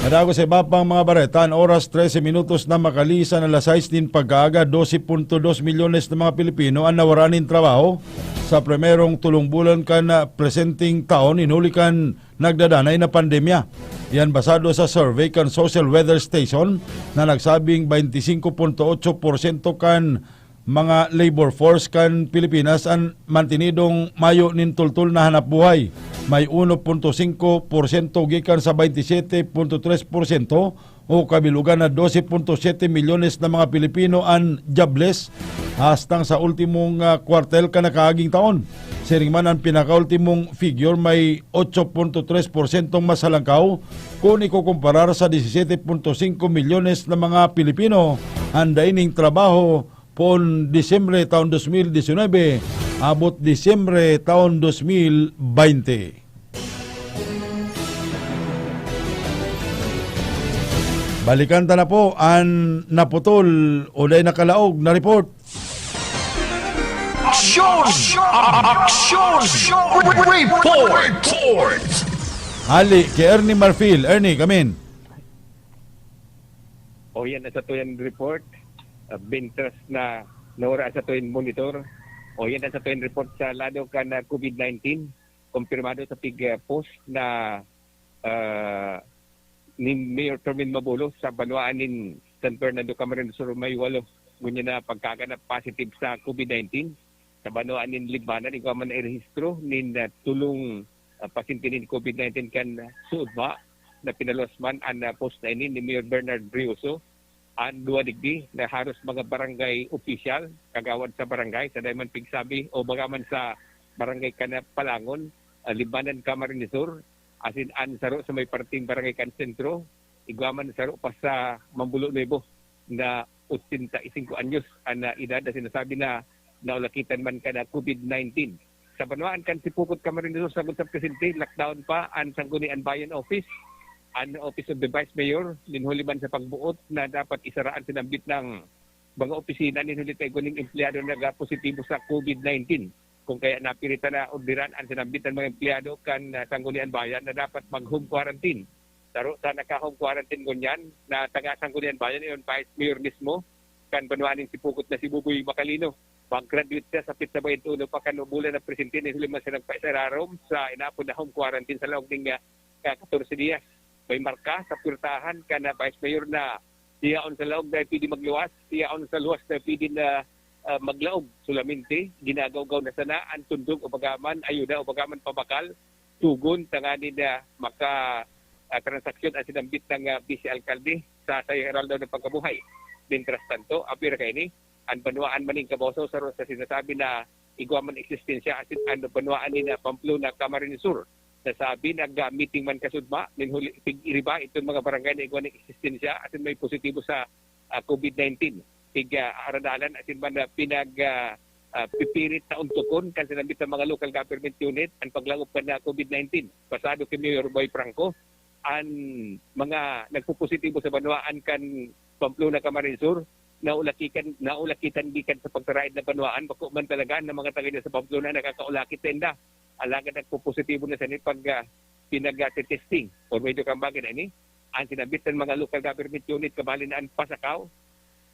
Nadago sa iba pang mga baretan, oras 13 minutos na makalisan na lasais din pag-aaga, 12.2 milyones na mga Pilipino ang nawaranin trabaho sa primerong tulong bulan kan presenting taon, inulikan nagdadanay na pandemya. Yan basado sa survey kan Social Weather Station na nagsabing 25.8% kan mga labor force kan Pilipinas ang mantinidong mayo nin tultul na hanap buhay. May 1.5% gikan sa 27.3% o kabilugan na 12.7 milyones na mga Pilipino ang jobless hastang sa ultimong kwartel ka nakaaging taon. Siring man ang pinakaultimong figure may 8.3% mas halangkaw kung ikukumparar sa 17.5 milyones na mga Pilipino ang daining trabaho pon Disyembre taon 2019 abot Disyembre taon 2020. Balikan ta na po ang naputol o day nakalaog na report. Aksyon! Aksyon! Report! Ali kay Ernie Marfil. Ernie, kamin. O yan sa tuyan report. Bintas na nawara sa tuwing monitor o yan sa tuwing report sa lado ka na COVID-19 kumpirmado sa post na ni Mayor Termin Mabulo sa Banwaan nin San Fernando, Camarines Sur may 8 ngunya na pagkaganap positive sa COVID-19 sa Banwaan nin Libmanan ikaw man i-rehistro nin tulong pasyente nin COVID-19 kan suudma na pinalosman ang post na ini ni Mayor Bernard Brioso ang 2 digdi na haros mga barangay official, kagawad sa barangay, sa Diamond Pigsabi o bagaman sa barangay Kana Palangon, Libmanan, Camarines Sur, asin an saro sa may parting barangay Kan Sentro, igwaman saro pa sa Mambulo Nuevo na 85 anyos ang edad na sinasabi na naulakitan man ka na COVID-19. Sa Banwaan kan Sipukot, Camarines Sur, sagot sa Presidente, lockdown pa ang Sangguniang Bayan Office, ang Office of the Vice Mayor, ninhuliman sa pagbuot na dapat isaraan sinambit ng mga opisina ninhulit ay kuning empleyado na positibo sa COVID-19. Kung kaya napirita na orderan ang sinambit ng mga empleyado kan Sangguniang Bayan na dapat mag-home quarantine. Taro sa naka-home quarantine kunyan na taga Sangguniang Bayan, yung Vice Mayor mismo, kan Banwaaning Sipukot na si Buboy Macalino. Mag-graduate siya sa Pizza Bayan Tulo pa kanubulan na presidente, ninhuliman siya nagpaisararom sa inapod na home quarantine sa loob ng 14 dias. May marka sa purtahan ka na Vice Mayor na siyaon sa laog na pwede magluwas, siyaon sa luwas na pwede na maglaog. Solamente, ginagaw-gaw na sana ang tundog o bagaman, ayuda o bagaman pabakal, tugon, tanganin na maka-transaksyon at sinambit ng Vice Alcalde sa Sayo Heraldo ng Pagkabuhay. Mientras tanto, apir kayo ni, ang Banwaan maning Kaboso sa sinasabi na igwaman eksistensya at ang Banwaan ni na Pamplona, Camarines Sur. Nasabi nag-meeting man kasudma ninhuli iriba itong mga barangay na igwan ng eksistensya at may positibo sa COVID-19. Aradalan at man pipirit na untukon kan sinambit ng mga local government unit ang paglangop ka na COVID-19. Pasado kay Mayor Boy Franco ang mga nagpupositibo sa Banwaan kan Pamplona, Camarines Sur naulakitan gikan sa pagtaraid na Banwaan bako man talaga ng mga taga sa Pamplona nakakaulakit tenda. Alagad nagpo-positibo na sa ni pag pinag-testing or medyo kang bagay na ini ang sinabit ng mga local government unit kabalinaan pasakaw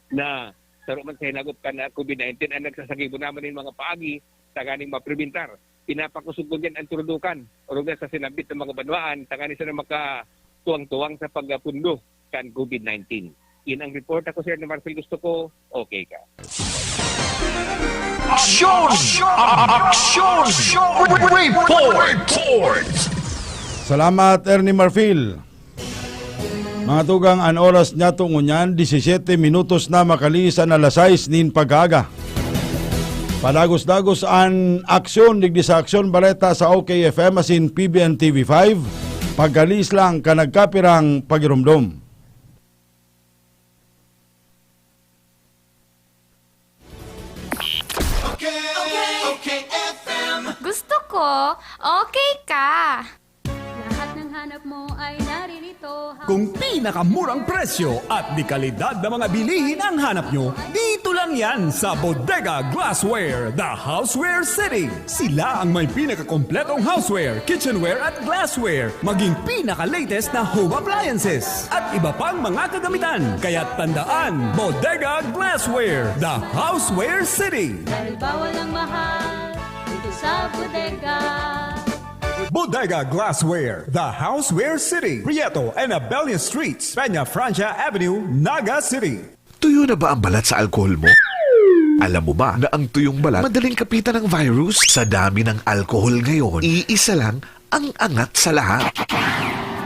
na saro man sa hinagot ka na COVID-19 ang nagsasagibo naman ng mga paagi sa ganing maprebentar. Pinapakusugod yan ang turudukan o sa sinabit ng mga Banwaan tanganin sa na makatuwang-tuwang sa pagpundo kan COVID-19. Yan ang report ako, Sir Marfil. Gusto ko, okay ka. Aksyon! Aksyon! Report! Salamat, Ernie Marfil. Mga tugang, an oras niya tungunyan, 17 minutos na makaliis an alas 6 nin pag-aga. Padagos-dagos an aksyon, digdi sa aksyon baleta sa OKFM asin PBN TV5, pagkalis lang ka nagkapirang pagirumdom. Gusto ko, okay ka. Lahat ng hanap mo ay naririto. Kung pinakamurang presyo at di kalidad na mga bilihin ang hanap nyo, dito lang yan sa Bodega Glassware, the Houseware City. Sila ang may pinakakompletong houseware, kitchenware at glassware, maging pinaka-latest na home appliances at iba pang mga kagamitan. Kaya tandaan, Bodega Glassware, the Houseware City. Dahil bawal ang mahal dito sa bodega. Bodega Glassware, the Houseware City, Prieto and Abellia Streets, Peña Francia Avenue, Naga City. Tuyo na ba ang balat sa alkohol mo? Alam mo ba na ang tuyong balat madaling kapitan ng virus? Sa dami ng alkohol ngayon, iisa lang ang angat sa lahat.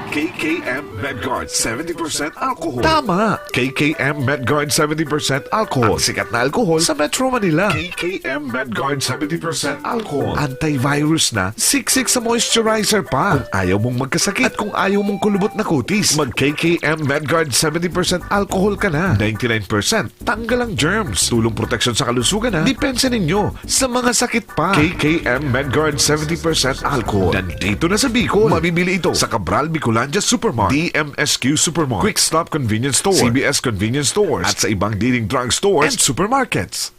KKM Medguard 70% alcohol. Tama! KKM Medguard 70% alcohol. Ang sikat na alcohol sa Metro Manila. KKM Medguard 70% alcohol. Antivirus na, siksik sa moisturizer pa. Kung ayaw mong magkasakit at kung ayaw mong kulubot na kutis, mag KKM Medguard 70% alcohol ka na. 99% tanggal ang germs. Tulong proteksyon sa kalusugan na. Depensa ninyo sa mga sakit pa. KKM Medguard 70% alcohol. Nandito na sa Bicol. Mabibili ito sa Cabral Bicolandia Supermart, DMSQ Supermart, Quick Stop Convenience Store, CBS Convenience Stores, at sa ibang leading drug stores and supermarkets.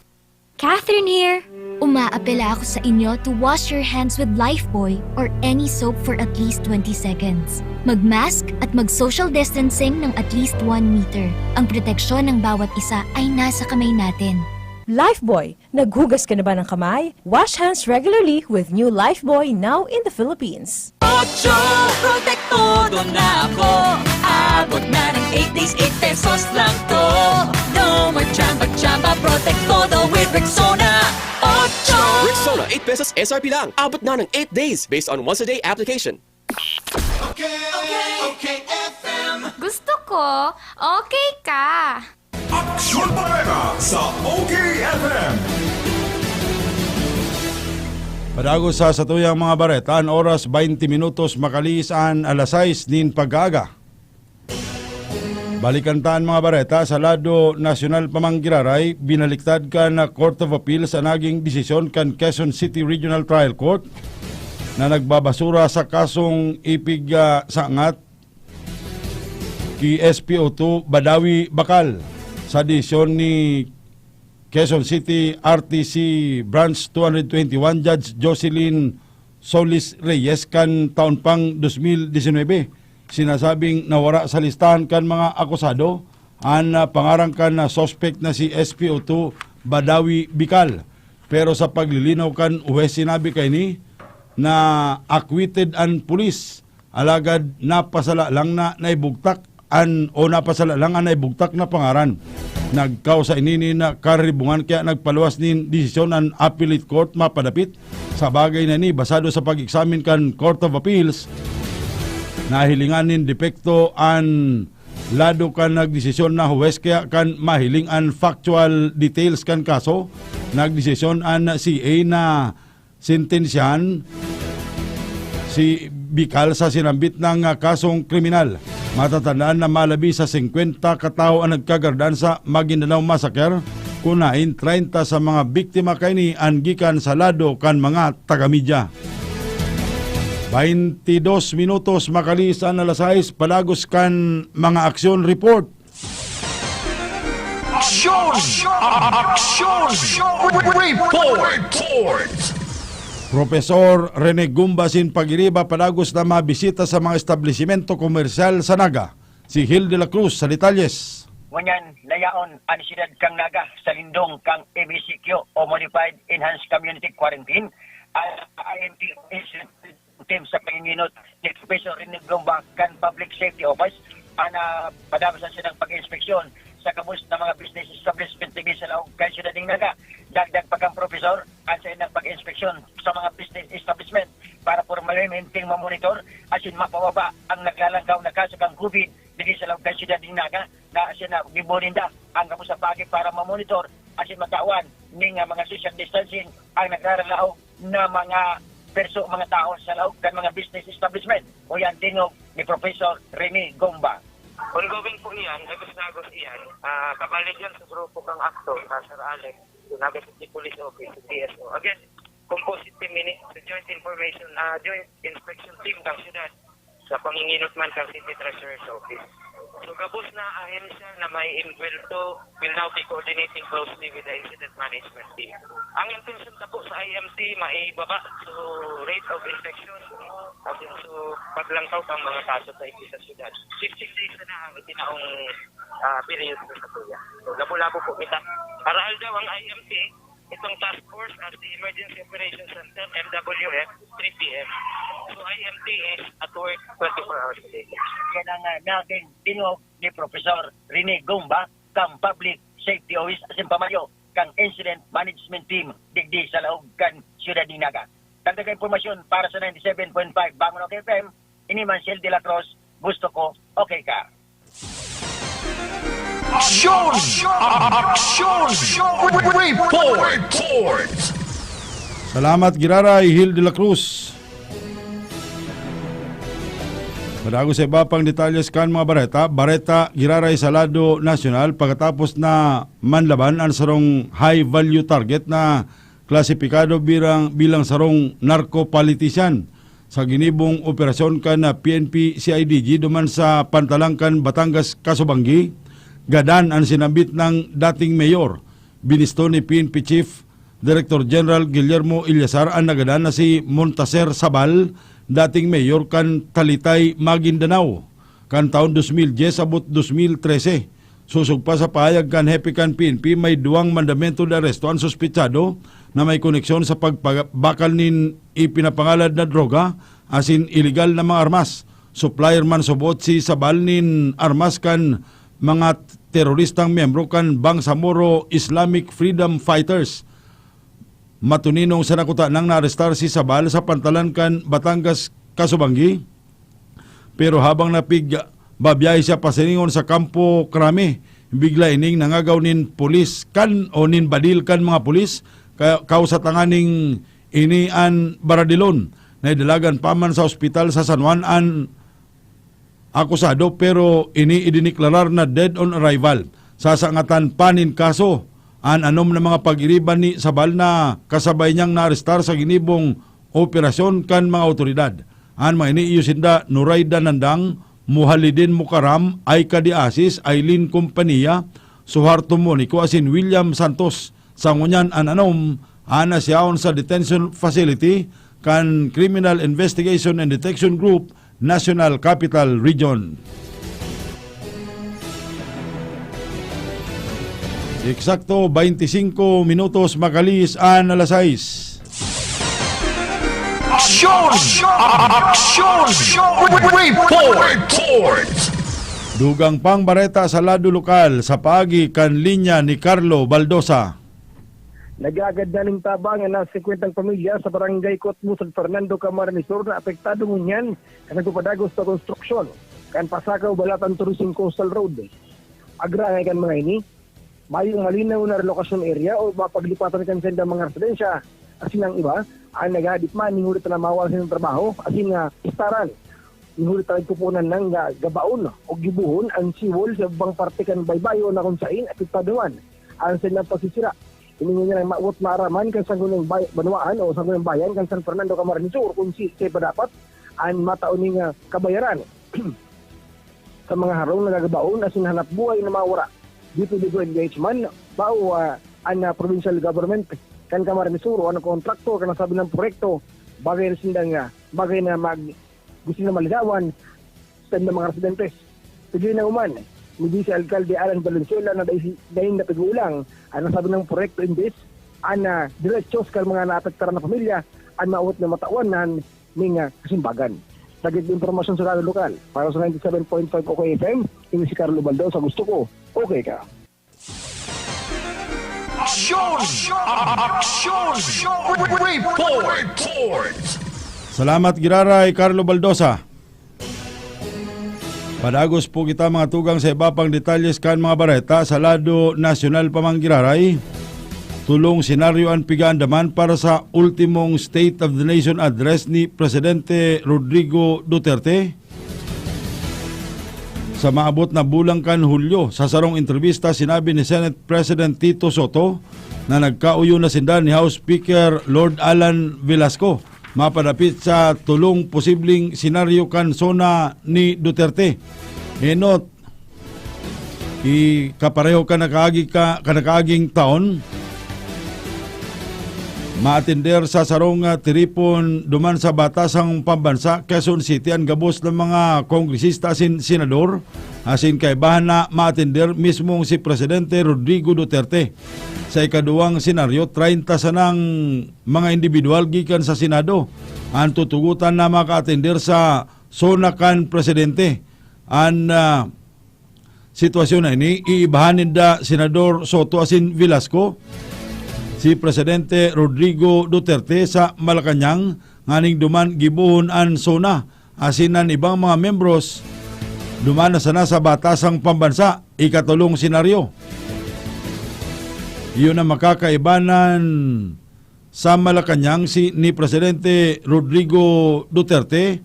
Catherine here. Umaapela ako sa inyo to wash your hands with Lifebuoy or any soap for at least 20 seconds. Mag-mask at mag-social distancing ng at least 1 meter. Ang proteksyon ng bawat isa ay nasa kamay natin. Lifebuoy, naghugas ka na ba ng kamay? Wash hands regularly with new Lifebuoy now in the Philippines. Ocho, protektodo na ako. Abot na ng 8 days, 8 pesos lang to. No more chamba-chamba, protektodo with Rexona. Ocho! Rexona, 8 pesos SRP lang. Abot na ng 8 days based on once-a-day application. Okay, FM. Gusto ko, okay ka. Aksyon Barrera sa OKFM. Padagos sa satuyang mga bareta, an oras 20 minutos makaliis an alas 6 nin pag-aga. Balikantaan mga bareta, sa lado nasyonal pamanggiraray, binaliktad ka na Court of Appeal sa naging desisyon kan Quezon City Regional Trial Court na nagbabasura sa kasong ipig sangat ki SPO2 Badawi Bakal sa desisyon ni Quezon City RTC Branch 221 Judge Jocelyn Solis Reyes kan taon pang 2019. Sinasabing nawara sa listahan kan mga akusado ang pangarang kan na suspect na si SPO2 Badawi Bikal. Pero sa paglilinaw kan uwes sinabi kay ni na acquitted ang pulis alagad napasala lang na naibugtak napasala lang ang naibugtak na pangaran. Nagkaw sa inini na karibungan kaya nagpaluwas nin desisyon ang appellate court mapadapit sa bagay na ni basado sa pag-examine kan Court of Appeals nahilingan nin depekto an lado kan nagdesisyon na huwes kaya kan mahiling an factual details kan kaso nagdesisyon an CA na sentensyahan si Bikal sa sinambit ng kasong kriminal. Matatandaan na malabi sa 50 katao ang nagkagardan sa Maguindanao Massacre, kunain 30 sa mga biktima kay ni angikan sa lado kan mga taga-media. 22 minutos makalis ang alas 6, palagos kan mga aksyon report. Aksyon! Report! Profesor Rene Gumbasin Pagiriba palagos na mabisita sa mga establishmento komersyal sa Naga. Si Hil de la Cruz sa detalles. Ngunyan, layaon ang siyudad kang Naga sa lindong kang MCQ o Modified Enhanced Community Quarantine. IMT team sa panginginot ni Professor Rene Gumba kan Public Safety Office ana padabasan siya ng pag-inspeksyon sa kabus ng mga business establishment tingin sa laong kay siyudad ng Naga. Dagdag pagkang profesor at sa ng pag-inspeksyon sa mga business establishment para permanenteng mamonitor asin mapawaba ang naglalanggaw na kaso kang COVID dili sa laong kay gibuninda ang kamusapagi para mamonitor asin matawan ning mga social distancing ang nagraralaog na mga tao sa laog kan mga business establishment. O yan tingog ni Professor Rene Gomba. Ongoing po iyan, nagos iyan, kabalig yan sa grupo kang aktor, Sir Alex, Naga City Police Office, DSO. Again, composite team sa joint information, joint inspection team kang siyudad sa panginginot man kang City Treasurer's Office. So kabus na ahensya na may inkwento will now be coordinating closely with the incident management team. Ang intention na po sa IMT, maibaba so rate of infection so paglangkaw ang mga kaso sa isa sa syudad. 60 days na ang itinaong period sa tuya. So labo-labo po kita. Paraal daw ang IMT, itong task force as the Emergency Operations Center, MWF, 3 p.m. So IMT is at work 24 hours a day. Yan ang natin tinog ni Professor Rene Gomba kang Public Safety Office asin pamayo kang Incident Management Team digdi sa laog kan Siyudad ni Naga. Dagdag impormasyon para sa 97.5 Bangon OK FM, ini Manciel de la Cruz, gusto ko, okay ka. Aksyon! Report! Salamat Giraray Hill de la Cruz. Padago sa iba pang detalles kan mga Bareta Giraray sa Lado Nacional pagkatapos na manlaban ang sarong high value target na klasipikado bilang sarong narco-politician sa ginibong operasyon kan na PNP CIDG duman sa Pantalangkan, Batangas, Kasubanggi. Gadan ang sinabit ng dating mayor. Binisto ni PNP Chief Director General Guillermo Ilyasar ang nagadan na si Montaser Sabal, dating mayor kan Talitay, Maguindanao, kan taon 2010 abot 2013. Susog pa sa pahayag kan Hepe kan PNP, may duwang mandamento de aresto ang suspitsado na may koneksyon sa pagbakal nin ipinapangalad na droga asin illegal na mga armas. Supplier man subot si Sabal nin armas kan mga teroristang miyembro kan Bangsamoro Islamic Freedom Fighters. Matuninong sa nakuta nang naarestar si Sabal sa Pantalankan, Batangas, Kasubanggi. Pero habang babiyahe siya pasiningon sa Kampo Krame, bigla ining nangagaw nin pulis kan o nin badil kan mga pulis kausatanganing inian Baradilon na idalagan paman sa ospital sa San Juan an akusado pero idiniklarar na dead on arrival. Sasangatan panin kaso an anom na mga pag-iriban ni Sabal na kasabay niyang naarestar sa ginibong operasyon kan mga otoridad. An mga iniiusinda Nurayda Nandang, Muhalidin Mukaram, Aika Di Asis, Aileen Kompanya, Suharto Monico asin William Santos. Sangunyan an anom ana siyaon sa detention facility kan Criminal Investigation and Detection Group National Capital Region. Eksakto 25 minutos makalis an alas 6. Aksyon! Report! Dugang pang Bareta sa Lado Lokal sa paagi kan linya ni Carlo Baldosa. Nagagad na ng tabang na 50 pamilya sa barangay Kotmo, San Fernando, Camarines Sur na apektado ngunyan kan nagpapadagos sa konstruksyon kan Pasakaw, Balatan, Tourism Coastal Road. Agrangay kan mga ini, mayong malinaw na relokasyon area o mapaglipatan kan sa mga residensya. Asin ang iba, ang nagadip man, ningulit na mawal sa trabaho, asin nga istaran. Ningulit na nagpupunan ng gabaon o gibuhon ang siwol sa bang parte kan baybayo na kung sain apektaduan. Ang silang pasisira. Iningon niya ng maawat maaraman kan sanggunang banwaan o sanggunang bayan kan San Fernando, Camarines Sur kung si pa dapat ang matauning kabayaran sa mga harong na nagabaon asin hanap buhay na mawara. Dito engagement bao ang provincial government kan Camarines Sur o ang kontraktor kan nasabi ng proyekto bagay na sindang bagay na gusto na maligawan sa mga residentes. Pagin na uman hindi si Alcalde Alan Valenzuela na dahil na pag-uulang ang nasabi ng proyekto imbis ang diretsyon sa mga naapektaran na pamilya ang maawat na matauanan ng kasimbagan. Dagdag impormasyon sa Lado Lokal para sa 97.5 OK FM, ini si Carlo Baldosa, gusto ko, okay ka. Aksyon! Report! Salamat Giraray Carlo Baldosa. Padagos po kita mga tugang sa iba pang detalles kan mga bareta sa lado nasyonal pamanggiraray. Tulong senaryo ang pigaandaman para sa ultimong State of the Nation address ni Presidente Rodrigo Duterte. Sa maabot na bulang kan Hulyo, sa sarong entrevista sinabi ni Senate President Tito Soto na nagkauyo na sindan ni House Speaker Lord Alan Velasco mapadapit sa tulong posibleng senaryo kan zona ni Duterte. Enot, kapareho kanakaaging taon, maatender sa sarong tiripon duman sa batasang pambansa Quezon City ang gabos ng mga kongresista asin senador asin kaibahan na maatender mismong si Presidente Rodrigo Duterte. Sa ikaduwang senaryo, 30 sanang mga individual gikan sa Senado ang tutugutan na maka-atender sa zona kan Presidente. Ang sitwasyon na ini, iibahanin da Senador Soto asin Velasco si Presidente Rodrigo Duterte sa Malacanang nganing duman gibuhon an zona asin ang ibang mga membros duman na sana sa batasang pambansa. Ikatulong senaryo, iyon na makakaibanan sa Malacanang ni Presidente Rodrigo Duterte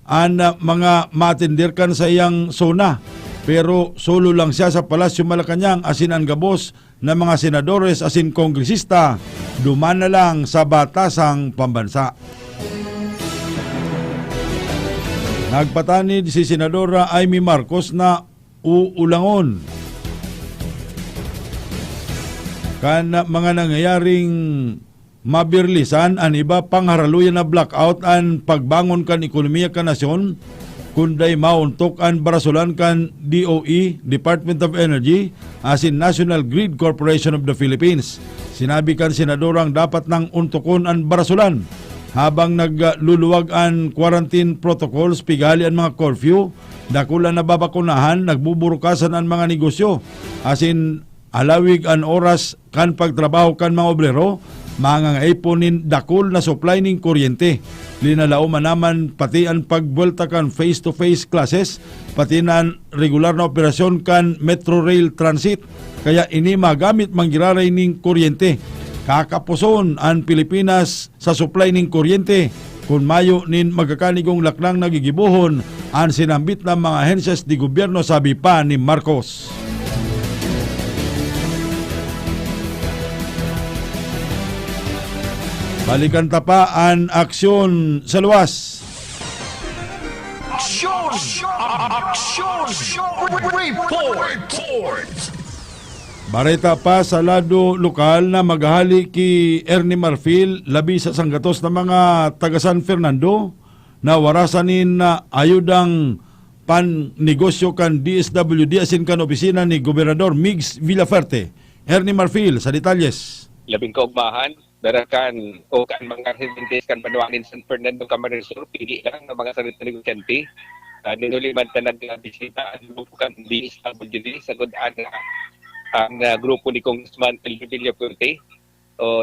ang mga matindirkan sa iyang zona. Pero solo lang siya sa Palasyo Malacanang asin ang gabos na mga senadores asin kongresista duman na lang sa batasang pambansa. Nagpatanid si Senadora Amy Marcos na uulangon kan mga nangyayaring mabirlisan ang iba pang haraluyan na blackout ang pagbangon kan ekonomiya kan nasyon kunday mauntok ang barasulan kan DOE, Department of Energy, asin National Grid Corporation of the Philippines. Sinabi kan senadorang dapat nang untokon ang barasulan habang nagluluwag ang quarantine protocols, pigali ang mga curfew, dakula na babakunahan, nagbuburukasan ang mga negosyo, asin alawig ang oras kan pagtrabaho kan mga obrero, mga iponin dakol na supply ning kuryente. Linalao man naman pati ang pagbuelta kan face-to-face classes, pati na regular na operasyon kan Metro Rail Transit. Kaya ini magamit manggiraray ning kuryente. Kakapuson ang Pilipinas sa supply ning kuryente. Kung mayo nin magkakanigong laknang nagigibuhon ang sinambit ng mga ahensyas di gobyerno, sabi pa ni Marcos. Balikan tapa ang aksyon sa luwas. Aksyon! Report! Bareta pa sa lado lokal na maghali ki Ernie Marfil labi sa sanggatos ng mga taga San Fernando na warasanin na ayudang pan-negosyo kan DSWD asin kan opisina ni Gobernador Migs Villaferte. Ernie Marfil sa detalles. Labing kaugmahan, darakan o kan mga residentes kan Banuangin San Fernando, Camarines Sur, pili lang ng mga sarili negosyante. Ninuliman na nagbisita ang grupo kan DSWD sa gudaan ang grupo ni Congressman Elvin Villafuerte.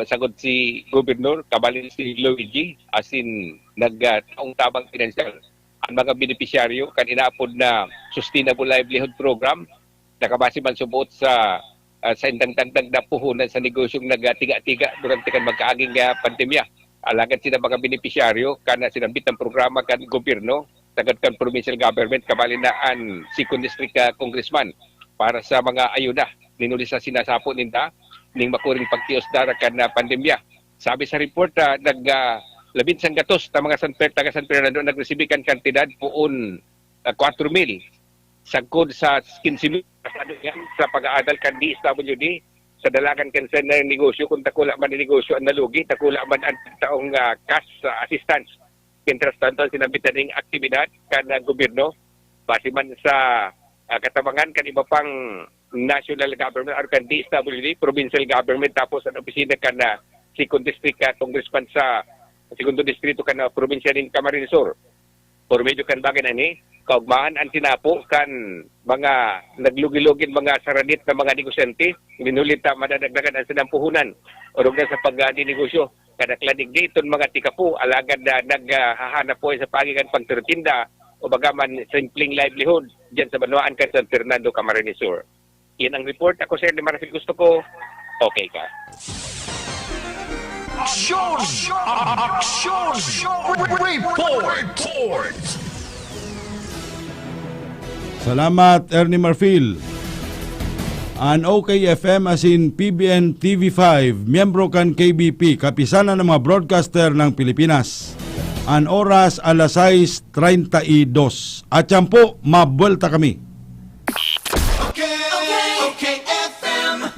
Sagod si Gobernador, kabalin si Luigi, asin nagtaong tabang pinansyal. Ang mga benepisyaryo kan inaapod na Sustainable Livelihood Program, nakabase man subuot sa indang-dagdag na puhunan sa negosyong nagtiga-tiga durante kan magkaaging pandemya. Alagad sila mga benepisyaryo kan sinambit ng programa kan gobyerno, sagad kan provincial government, kabalin na ang 2nd District Congressman para sa mga ayuda. Ninulis sa sinasapo ninda ning makuring pagtios darakan na pandemya. Sabi sa report, labing sanggatos na mga taga San Fernando nagresibikan kantidad poon 4,000 sagkod sa 15,000 sa pag-aadal kan DSWD sa dalagan kansen na negosyo. Kung takula man ang negosyo ang nalugi, takula man ang taong cash assistance. Kintrastantal sinabitan ng aktibidad kan gobyerno base man sa katabangan kan iba pang national government or kan DSWD, provincial government, tapos ang opisina kan na 2nd District Congressman sa 2nd Distrito kan probinsya ng Camarines Sur. Por medyo kan bagay na ni, kaugmahan ang tinapo kan mga naglugilugin mga saranit na mga negosyante, minulit na madadagdagan ang sinampuhunan o sa pag-negosyo. Kadakladig dito mga tikapo, alagad na naghahanap po sa pagigan pagtertinda o bagaman simpleng livelihood dyan sa Banwaan kan San Fernando, Camarines Sur. Yan ang report. Ako, Sir de Marfil, gusto ko, okay ka. Aksyon! Aksyon! Report! Salamat, Ernie Marfil. An OKFM as in PBN TV5, miyembro kan KBP, kapisanan ng mga broadcaster ng Pilipinas. An oras alas 6:32. At yan po, mabuelta kami.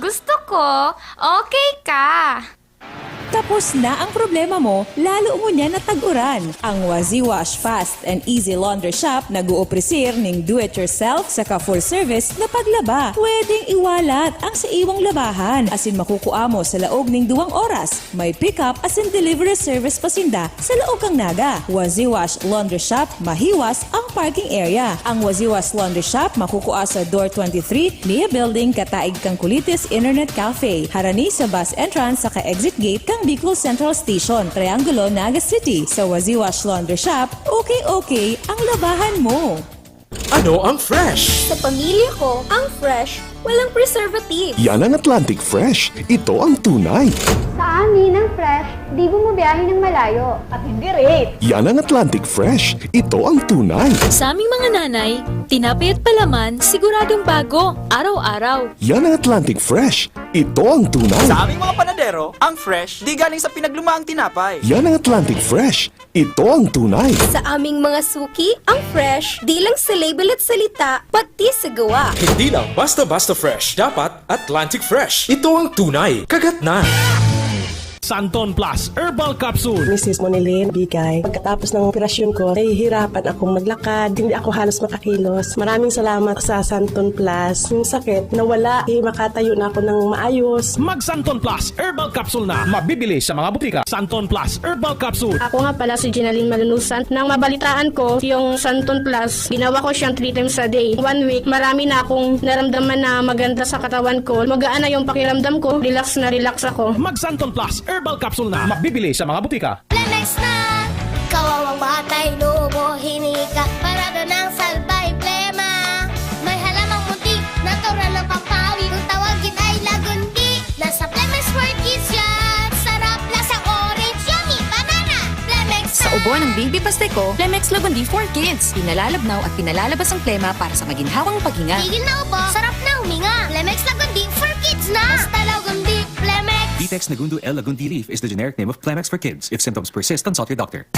Gusto ko, okay ka. Tapos na ang problema mo, lalo mo niya natag-uran. Ang Wazi Wash Fast and Easy Laundry Shop nag-uopresir ning do-it-yourself saka full service na paglaba. Pwedeng iwalat ang sa iwang labahan asin makukuha mo sa laog ning 2 oras. May pick-up asin delivery service pasinda sa laog kang naga. Wazi Wash Laundry Shop, mahiwas ang parking area. Ang Wazi Wash Laundry Shop makukuha sa Door 23, Mia Building, Kataig kang Kulitis Internet Cafe. Harani sa bus entrance saka exit gate kang Bicol Central Station, Triangulo, Naga City. Sa Wazi Wash Laundry Shop, okay ang labahan mo. Ano ang fresh? Sa pamilya ko, ang fresh, walang preservative. Yan ang Atlantic Fresh. Ito ang tunay. Sa amin, ang fresh, di bumabiyahe ng malayo. At hindi rate. Yan ang Atlantic Fresh. Ito ang tunay. Sa aming mga nanay, tinapay at palaman, siguradong bago, araw-araw. Yan ang Atlantic Fresh. Ito ang tunay. Sa aming mga panadero, ang fresh, di galing sa pinaglumaang tinapay. Yan ang Atlantic Fresh. Ito ang tunay. Sa aming mga suki, ang fresh, di lang sa label at salita, pati sa gawa. Hindi lang basta-basta fresh. Dapat Atlantic Fresh. Ito ang tunay. Kagat na. Santon Plus Herbal Capsule. Mrs. Monilin, bigay. Pagkatapos ng operasyon ko, nahihirapan akong maglakad. Hindi ako halos makakilos. Maraming salamat sa Santon Plus. Yung sakit, nawala. Makatayo na ako ng maayos. Mag Santon Plus Herbal Capsule na. Mabibili sa mga butika. Santon Plus Herbal Capsule. Ako nga pala si Ginaline Malunusan. Nang mabalitaan ko yung Santon Plus, ginawa ko siyang 3 times a day. 1 week, marami na akong naramdaman na maganda sa katawan ko. Magaan na yung pakiramdam ko. Relax na relax ako. Mag Santon Plus Herbal Capsule na. Mabibili sa mga butika. Lemex na! Kawawang batay, lobo, hinika. Parado ng salbay, plema. May halamang munti, natural ng pampawi. Kung tawagin ay lagundi. Nasa Lemex for Kids yan. Sarap lasa orange, yummy, banana. Lemex na! Sa ubo ng baby pasteco, Lemex Lagundi for Kids. Pinalalabnaw at pinalalabas ang plema para sa maginhawang paghinga. Tigil na ubo, sarap na huminga. Lemex Lagundi for Kids na! Basta Lagundi, Lemex. Vitex Nagundu L. Lagundi Leaf is the generic name of Plemex for kids. If symptoms persist, consult your doctor.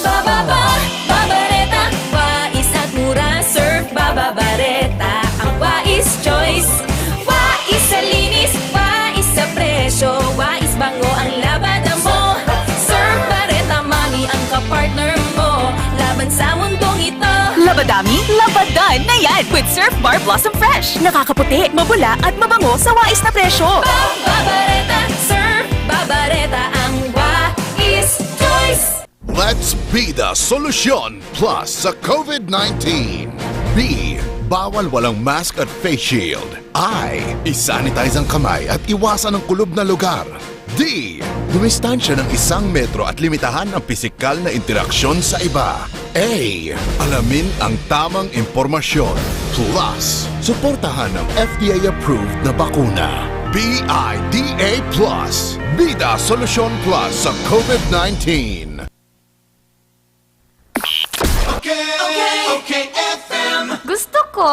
Babareta, wais at mura, surf babareta. Ang wais choice, wais sa linis, wais sa presyo, wais bango ang labada mo. Surf bareta, mami ang kapartner mo, laban sa mundong ito. Labadami, labadan na yan with Surf Bar Blossom Fresh. Nakakaputi, mabula at mabango sa wais na presyo. Babareta, Surf Babareta, ang wais choice. Let's be the solution plus sa COVID-19. B. Bawal walang mask at face shield. I. Isanitize ang kamay at iwasan ang kulob na lugar. D. Dumistansya ng 1 metro at limitahan ang pisikal na interaksyon sa iba. A. Alamin ang tamang impormasyon. Plus, suportahan ang FDA-approved na bakuna. BIDA Plus. Bida Solusyon Plus sa COVID-19. Gusto ko,